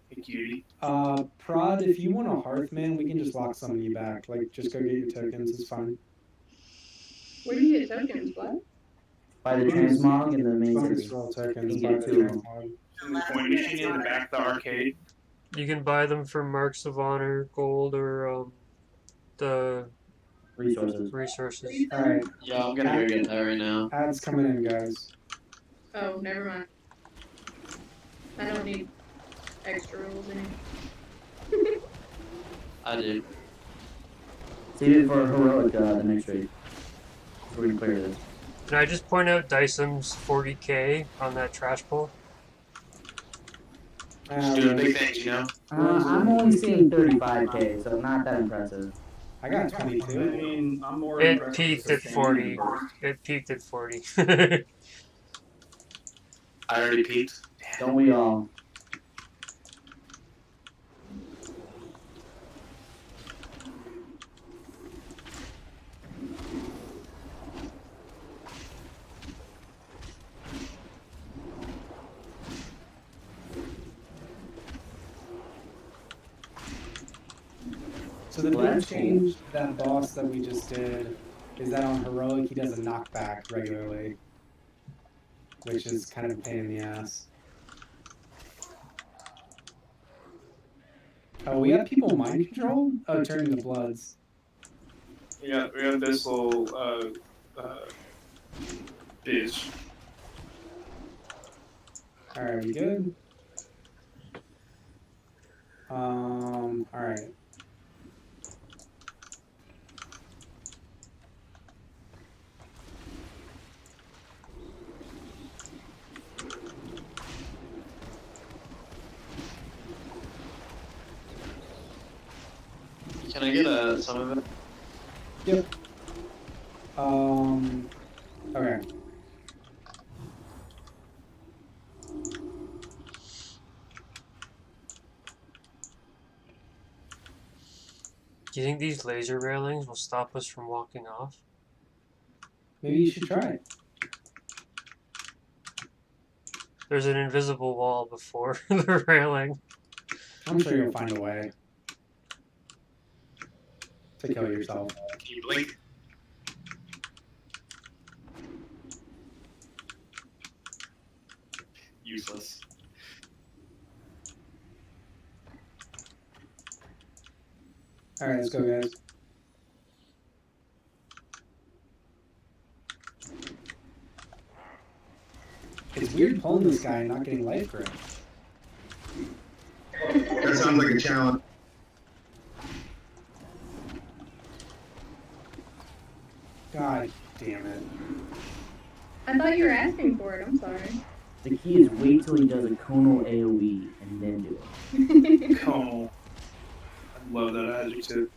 Hey, cutie. Prod, if you want a Hearthman, we can just lock some of you back. Like, just go get your tokens, it's fine. Where do you get tokens, Blood? By the transmog and the main Focus city. roll You tokens can by get the two of them. transmog. In the coin machine in the back of the arcade. You can buy them from Marks of Honor, Gold, or the Resources. Alright. Yeah, I'm gonna go get that right now. Ads coming in, guys. Oh, never mind. I don't need extra rules anymore. I do. Save it for heroic the next raid. We're gonna clear this. Can I just point out Dyson's 40k on that trash pull? Just doing big things, you know? I'm only seeing 35k, so not that impressive. I got I 22. mean, I'm more It impressed with peaked at sustaining 40. burst. It peaked at 40. I already peaked. Don't we all? So the big change, that boss that we just did, is that on heroic he does a knockback regularly, which is kind of a pain in the ass. Oh, we have people mind control? Oh, turning the bloods. Yeah, we have this little bitch. Alright, we good? Alright. Can I get some of it? Yep. Okay. Do you think these laser railings will stop us from walking off? Maybe you should try it. There's an invisible wall before the railing. I'm sure you'll find a way to kill yourself. Can you blink? Useless. All right, let's go, guys. It's weird pulling this guy and not getting life grip. That sounds like a challenge. God damn it. I thought you were asking for it. I'm sorry. The key is wait till he does a conal AoE and then do it. Conal. I love that adjective.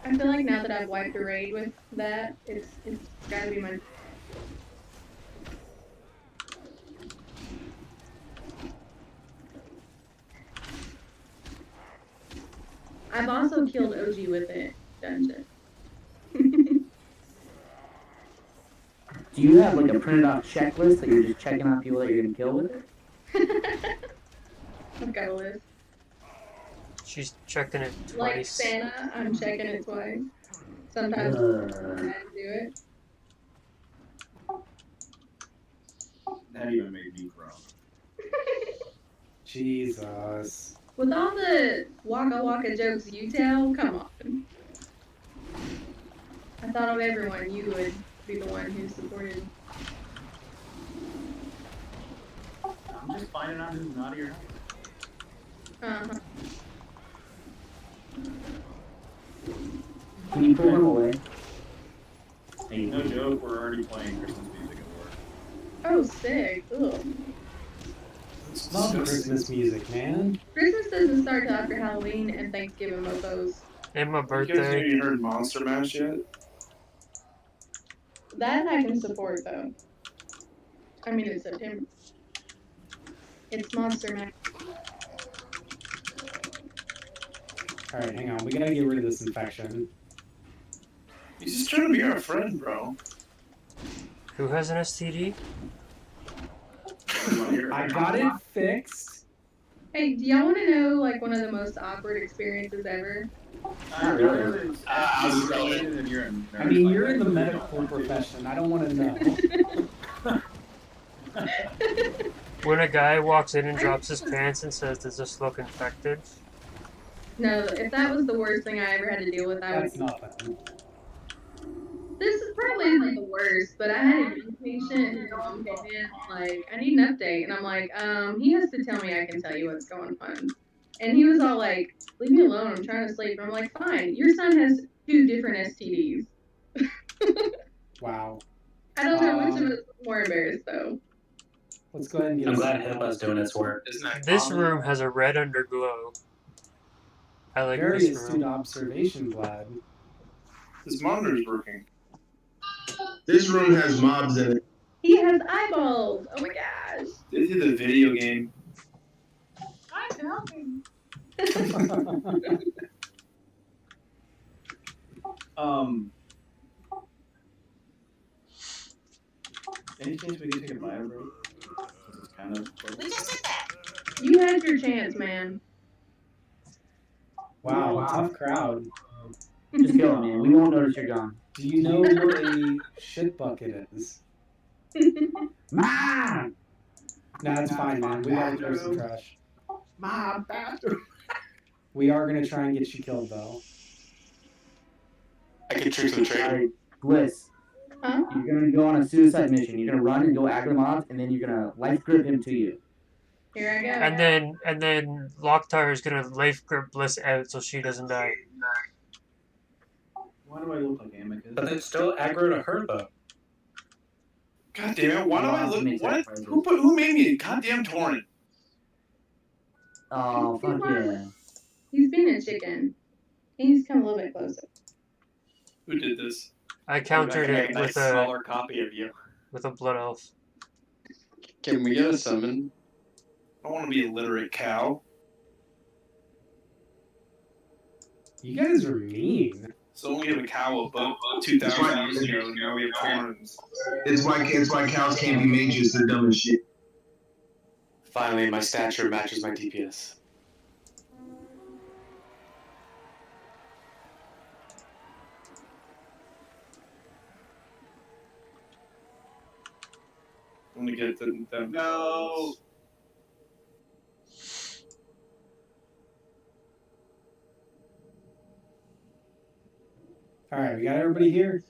I feel like now that I've wiped a raid with that, it's gotta be my. I've also killed OG with it, dungeon. Do you have like a printed out checklist that you're just checking out people that you're gonna kill with it? I've got a list. She's checking it Like twice. Santa, I'm checking it twice. Sometimes I have to do it. That even made me groan. Jesus. With all the waka waka jokes you tell, come on. I thought of everyone, you would be the one who supported. I'm just finding out who's naughty or not. Can you pull him away? Hey, no joke, we're already playing Christmas music at work. Oh, sick. Ugh. Love Christmas music, man. Christmas doesn't start till after Halloween and Thanksgiving mofos. And my You guys birthday. you heard Monster Mash yet? That I can support, though. I mean, it's September. It's Monster Mash. Alright, hang on. We gotta get rid of this infection. He's just trying to be our friend, bro. Who has an STD? I got it fixed. Hey, do y'all want to know, like, one of the most awkward experiences ever? I mean, you're in the medical profession. I don't want to know. When a guy walks in and drops his pants and says, "Does this look infected?" No, if that was the worst thing I ever had to deal with, I would. That's nothing. This is probably isn't the worst, but I had a young patient who came in like, I need an update, and I'm like, he has to tell me I can tell you what's going on, and he was all like, leave me alone, I'm trying to sleep, and I'm like, fine, your son has 2 different STDs. Wow. I don't know which of us is more embarrassed though. Let's go ahead and get I'm this. glad HIPAA's doing its work. This room has a red underglow. I like Very this astute room. observation, Vlad. This monitor's working. This room has mobs in it. He has eyeballs. Oh my gosh. This is a video game. I'm helping. Any chance we can take a bio break? This is kind of. We just did that. You had your chance, man. Wow, tough crowd. Just kill him, man. We won't notice you're gone. Do you know what a shit bucket is? Man! No, that's fine, man. We gotta throw some trash. My bathroom. We are gonna try and get you killed, though. I can trick some trade. Alright, Bliss. Huh? You're gonna go on a suicide mission. You're gonna run and go aggro mobs, and then you're gonna life grip him to you. Here I go. And then Loctire is gonna life grip Bliss out so she doesn't die. Why do I look like Amicus? But it's still aggro to her, though. God damn it! Why do I look? What? Who made me a goddamn torrent? Oh, fuck yeah. He's being a chicken. He needs to come a little bit closer. Who did this? I countered it nice with a smaller copy of you. with a blood elf. Can we get a summon? I want to be a literate cow. You guys are mean. So when we have a cow above 2,000 years ago, now we have horns. It's why cows can't be mages. They're dumb as shit. Finally, my stature matches my DPS. I'm gonna get them. No. All right, we got everybody here.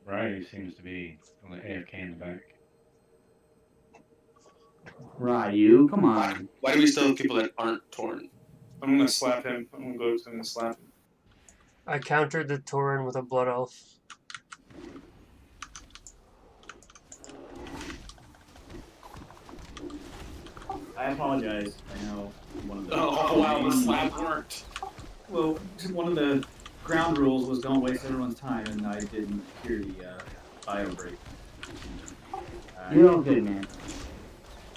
Right, he seems to be AFK in the back. Ryu, come on. Why do we still have people that aren't torn? I'm gonna slap him. I'm gonna go up to him and slap him. I countered the Tauren with a Blood Elf. I apologize. I know one of the. Oh wow, the slap worked. Well, just one of the ground rules was don't waste everyone's time, and I didn't hear the bio break. You're all good, man.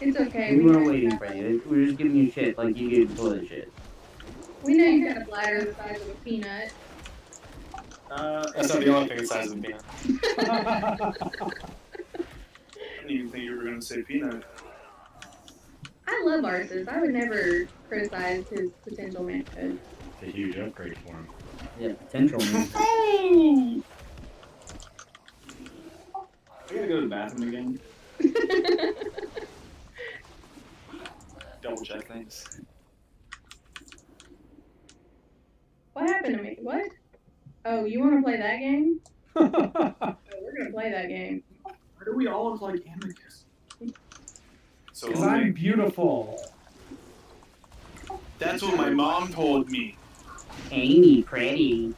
It's okay. We know weren't you waiting got- for you. We were just giving you shit like you gave toilet shit. We know you got a bladder the size of a peanut. That's not the only thing the size of a peanut. I didn't even think you were gonna say peanut. I love Arceus. I would never criticize his potential manhood. It's a huge upgrade for him. Yeah, potential, man. Hey! I gotta go to the bathroom again. Double check things. What happened to me? What? Oh, you want to play that game? Oh, we're gonna play that game. Why do we all look like Amicus? So Because I'm beautiful. that's what my mom told me. Amy, pretty.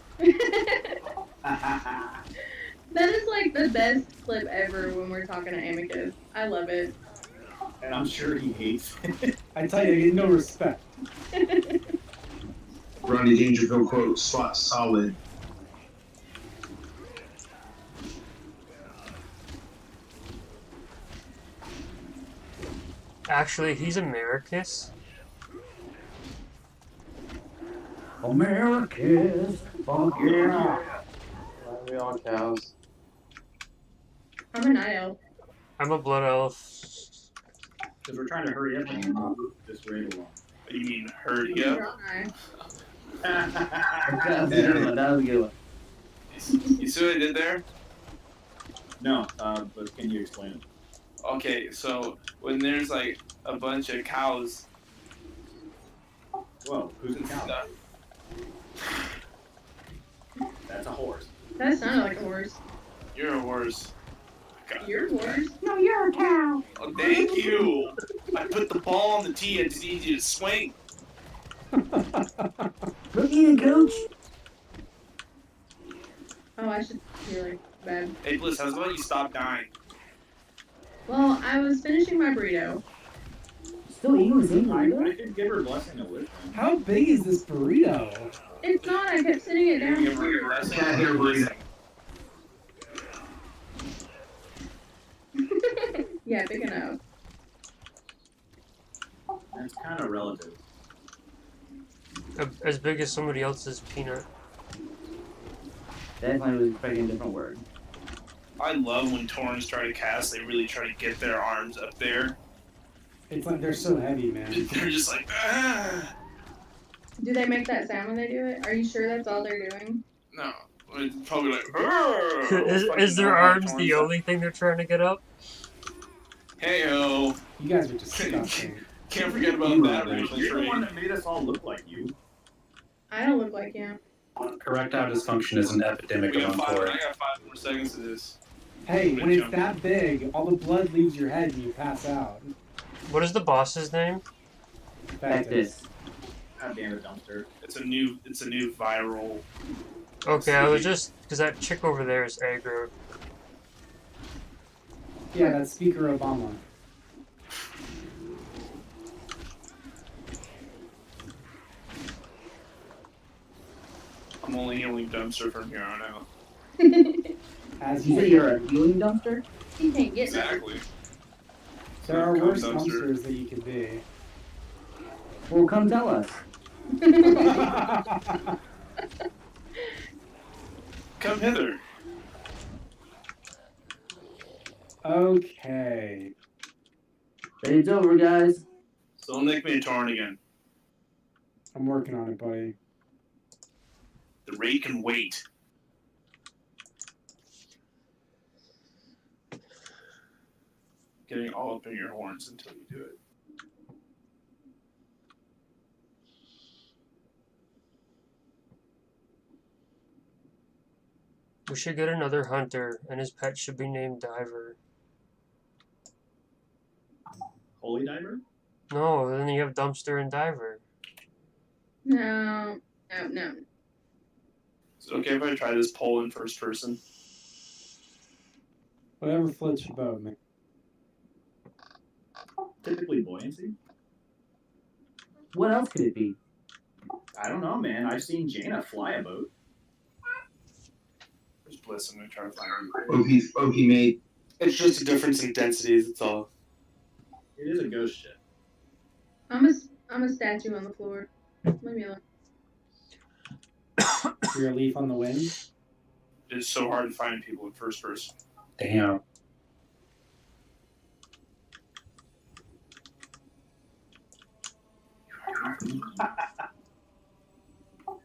That is like the best clip ever when we're talking to Amicus. I love it. And I'm sure he hates it. I tell you, I get no respect. Ronnie Dangerfield quote, slot solid. Actually, he's Americus. Americus. Fuck yeah. Why are we all cows? I'm a night elf. I'm a Blood Elf. Because we're trying to hurry up and move this raid along. You mean hurry up? That was a good one. That was a good one. You see what I did there? No, but can you explain it? Okay, so when there's like a bunch of cows. Whoa, who's the and cow? stuff, That's a horse. That sounded like a horse. you're a horse. You're a horse? No, you're a cow. Oh, thank you. I put the ball on the tee. I just need you to swing. Look in, coach. Oh, I should be like bad. Hey, Bliss, how's about you stop dying? Well, I was finishing my burrito. Still eating the same I burrito? could give her blessing of wisdom. How big is this burrito? It's not. I kept sitting it down. Give her a blessing. Cat hair burrito. Yeah, big enough. That's kind of relative. As big as somebody else's peanut. Definitely was expecting a different word. I love when Taurens try to cast. They really try to get their arms up there. It's like they're so heavy, man. They're just like, ah. Do they make that sound when they do it? Are you sure that's all they're doing? No. It's probably like, "Arr!" Is their Fucking arms the Taurens. only thing they're trying to get up? Hey-ho. You guys are disgusting. Can't forget about You that are racial You're the trait. one that made us all look like you. I don't look like you. Erectile dysfunction is an epidemic We got among five, I Taurens. got 5 more seconds to this. Hey, when it's Jump. that big, all the blood leaves your head and you pass out. What is the boss's name? Cactus. God damn it, dumpster. It's a new viral. Okay, I was just because that chick over there is aggro. Yeah, that's Speaker Obama. healing dumpster from here on out. As You say you're a healing dumpster? He can't get Exactly. There are Cum worse dumpster. dumpsters that you could be. Well, come tell us. Come hither. Okay. It's over, guys. So don't make me a torrent again. I'm working on it, buddy. The raid can wait. Getting all up in your horns until you do it. We should get another hunter, and his pet should be named Diver. Holy Diver? No, then you have Dumpster and Diver. No. Is it okay if I try this poll in first person? Whatever floats your boat, man. Typically buoyancy. What else could it be? I don't know, man. I've seen Jaina fly a boat. Just bliss. I'm gonna try to find OP mate. It's just a difference in densities. That's all. It is a ghost ship. I'm a statue on the floor. Leave me alone. You're a leaf on the wind. It's so hard to find people in first person. Damn.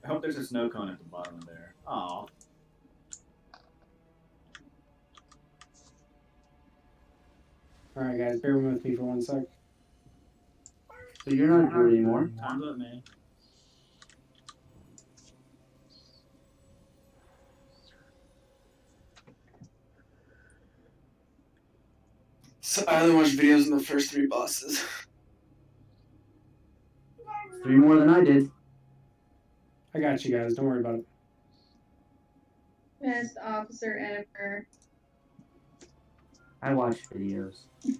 I hope there's a snow cone at the bottom of there. Aw. Alright, guys, bear with me for 1 sec. So you're not here anymore? Time's up, man. So I only watched videos on the first 3 bosses. 3 more than I did. I got you guys, don't worry about it. Best officer ever. I watch videos. You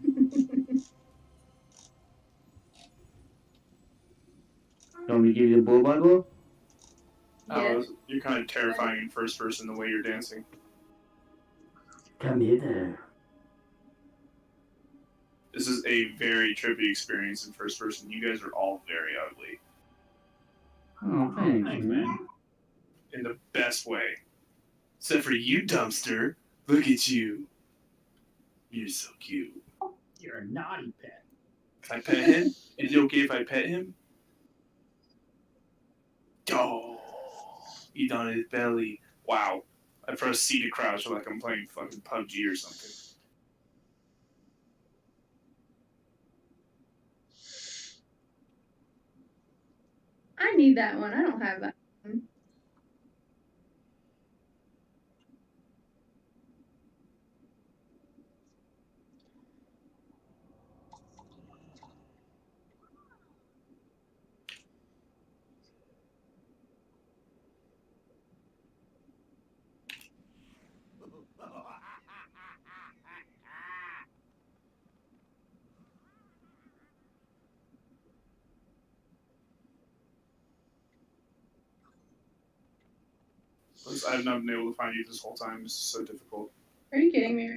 want me to give you the blow by blow? Yeah. You're kind of terrifying in first person the way you're dancing. Come hither. This is a very trippy experience in first person. You guys are all very ugly. Oh, thanks, Thanks, man. man. In the best way. Except for you, Dumpster. Look at you. You're so cute. You're a naughty pet. Can I pet him? Is it okay if I pet him? Oh, eat on his belly. Wow. I press C to crouch like I'm playing fucking PUBG or something. I need that one. I don't have that one. I've not been able to find you this whole time. This is so difficult. Are you kidding me?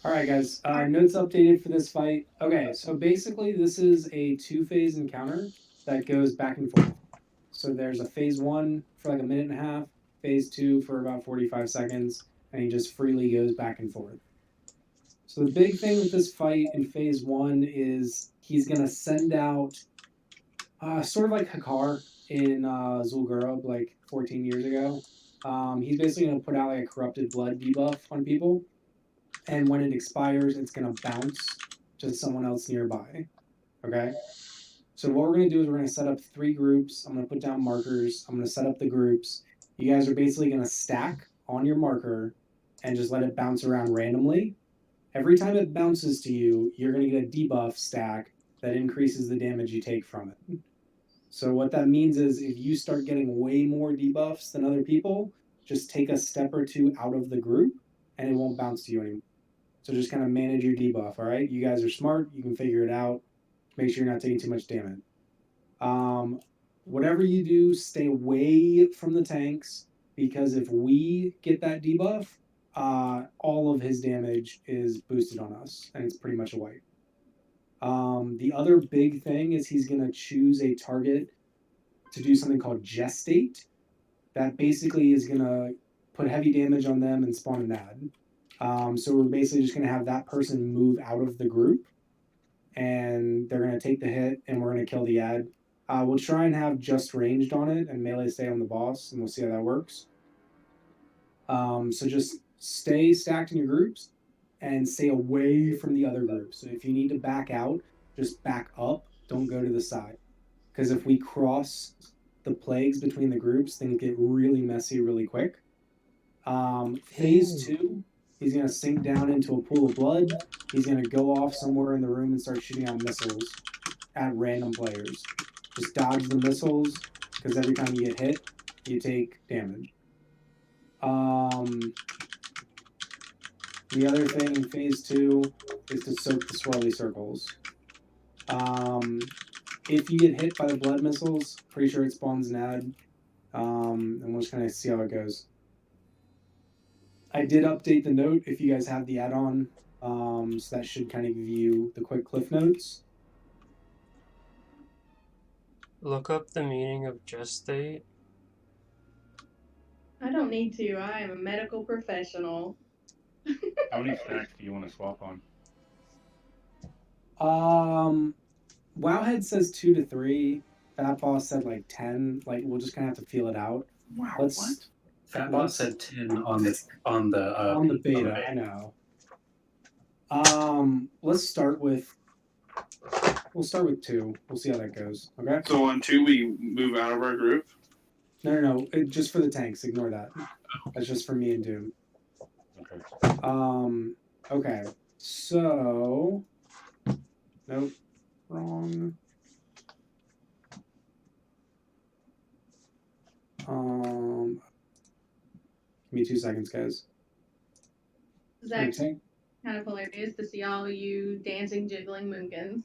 Alright, guys, notes updated for this fight. Okay, so basically this is a 2-phase encounter that goes back and forth. So there's a phase 1 for like a minute and a half, phase 2 for about 45 seconds, and he just freely goes back and forth. So the big thing with this fight in phase 1 is he's going to send out, sort of like Hakar in Zul'Gurub like 14 years ago. He's basically going to put out like a corrupted blood debuff on people. And when it expires, it's going to bounce to someone else nearby. Okay? So what we're going to do is we're going to set up 3 groups. I'm going to put down markers. I'm going to set up the groups. You guys are basically going to stack on your marker and just let it bounce around randomly. Every time it bounces to you, you're going to get a debuff stack that increases the damage you take from it. So what that means is if you start getting way more debuffs than other people, just take a step or 2 out of the group and it won't bounce to you anymore. So just kind of manage your debuff, all right? You guys are smart. You can figure it out. Make sure you're not taking too much damage. Whatever you do, stay away from the tanks. because if we get that debuff, all of his damage is boosted on us, and it's pretty much a wipe. The other big thing is he's going to choose a target to do something called Gestate. That basically is going to put heavy damage on them and spawn an ad. So we're basically just going to have that person move out of the group, and they're going to take the hit, and we're going to kill the ad. We'll try and have just ranged on it and melee stay on the boss, and we'll see how that works. So just stay stacked in your groups and stay away from the other groups. So if you need to back out, just back up. Don't go to the side. Because if we cross the plagues between the groups, things get really messy really quick. Phase 2, he's going to sink down into a pool of blood. He's going to go off somewhere in the room and start shooting out missiles at random players. Just dodge the missiles, because every time you get hit, you take damage. The other thing in phase 2 is to soak the swirly circles. If you get hit by the blood missiles, pretty sure it spawns an ad. And we're just going to see how it goes. I did update the note if you guys have the add-on, so that should kind of give you the quick cliff notes. Look up the meaning of gestate. I don't need to. I am a medical professional. How many stacks do you want to swap on? Wowhead says 2 to 3. Fat Boss said like 10. Like, we'll just kind of have to feel it out. Wow, what? Fat Boss said 10 on the beta. I know. Let's start with. We'll start with 2. We'll see how that goes. Okay. So on 2, we move out of our group. No. Just for the tanks. Ignore that. That's just for me and Doom. Okay. Okay. So. Nope. Wrong. Give me 2 seconds, guys. It's actually kind of hilarious to see all you dancing, jiggling moonkins.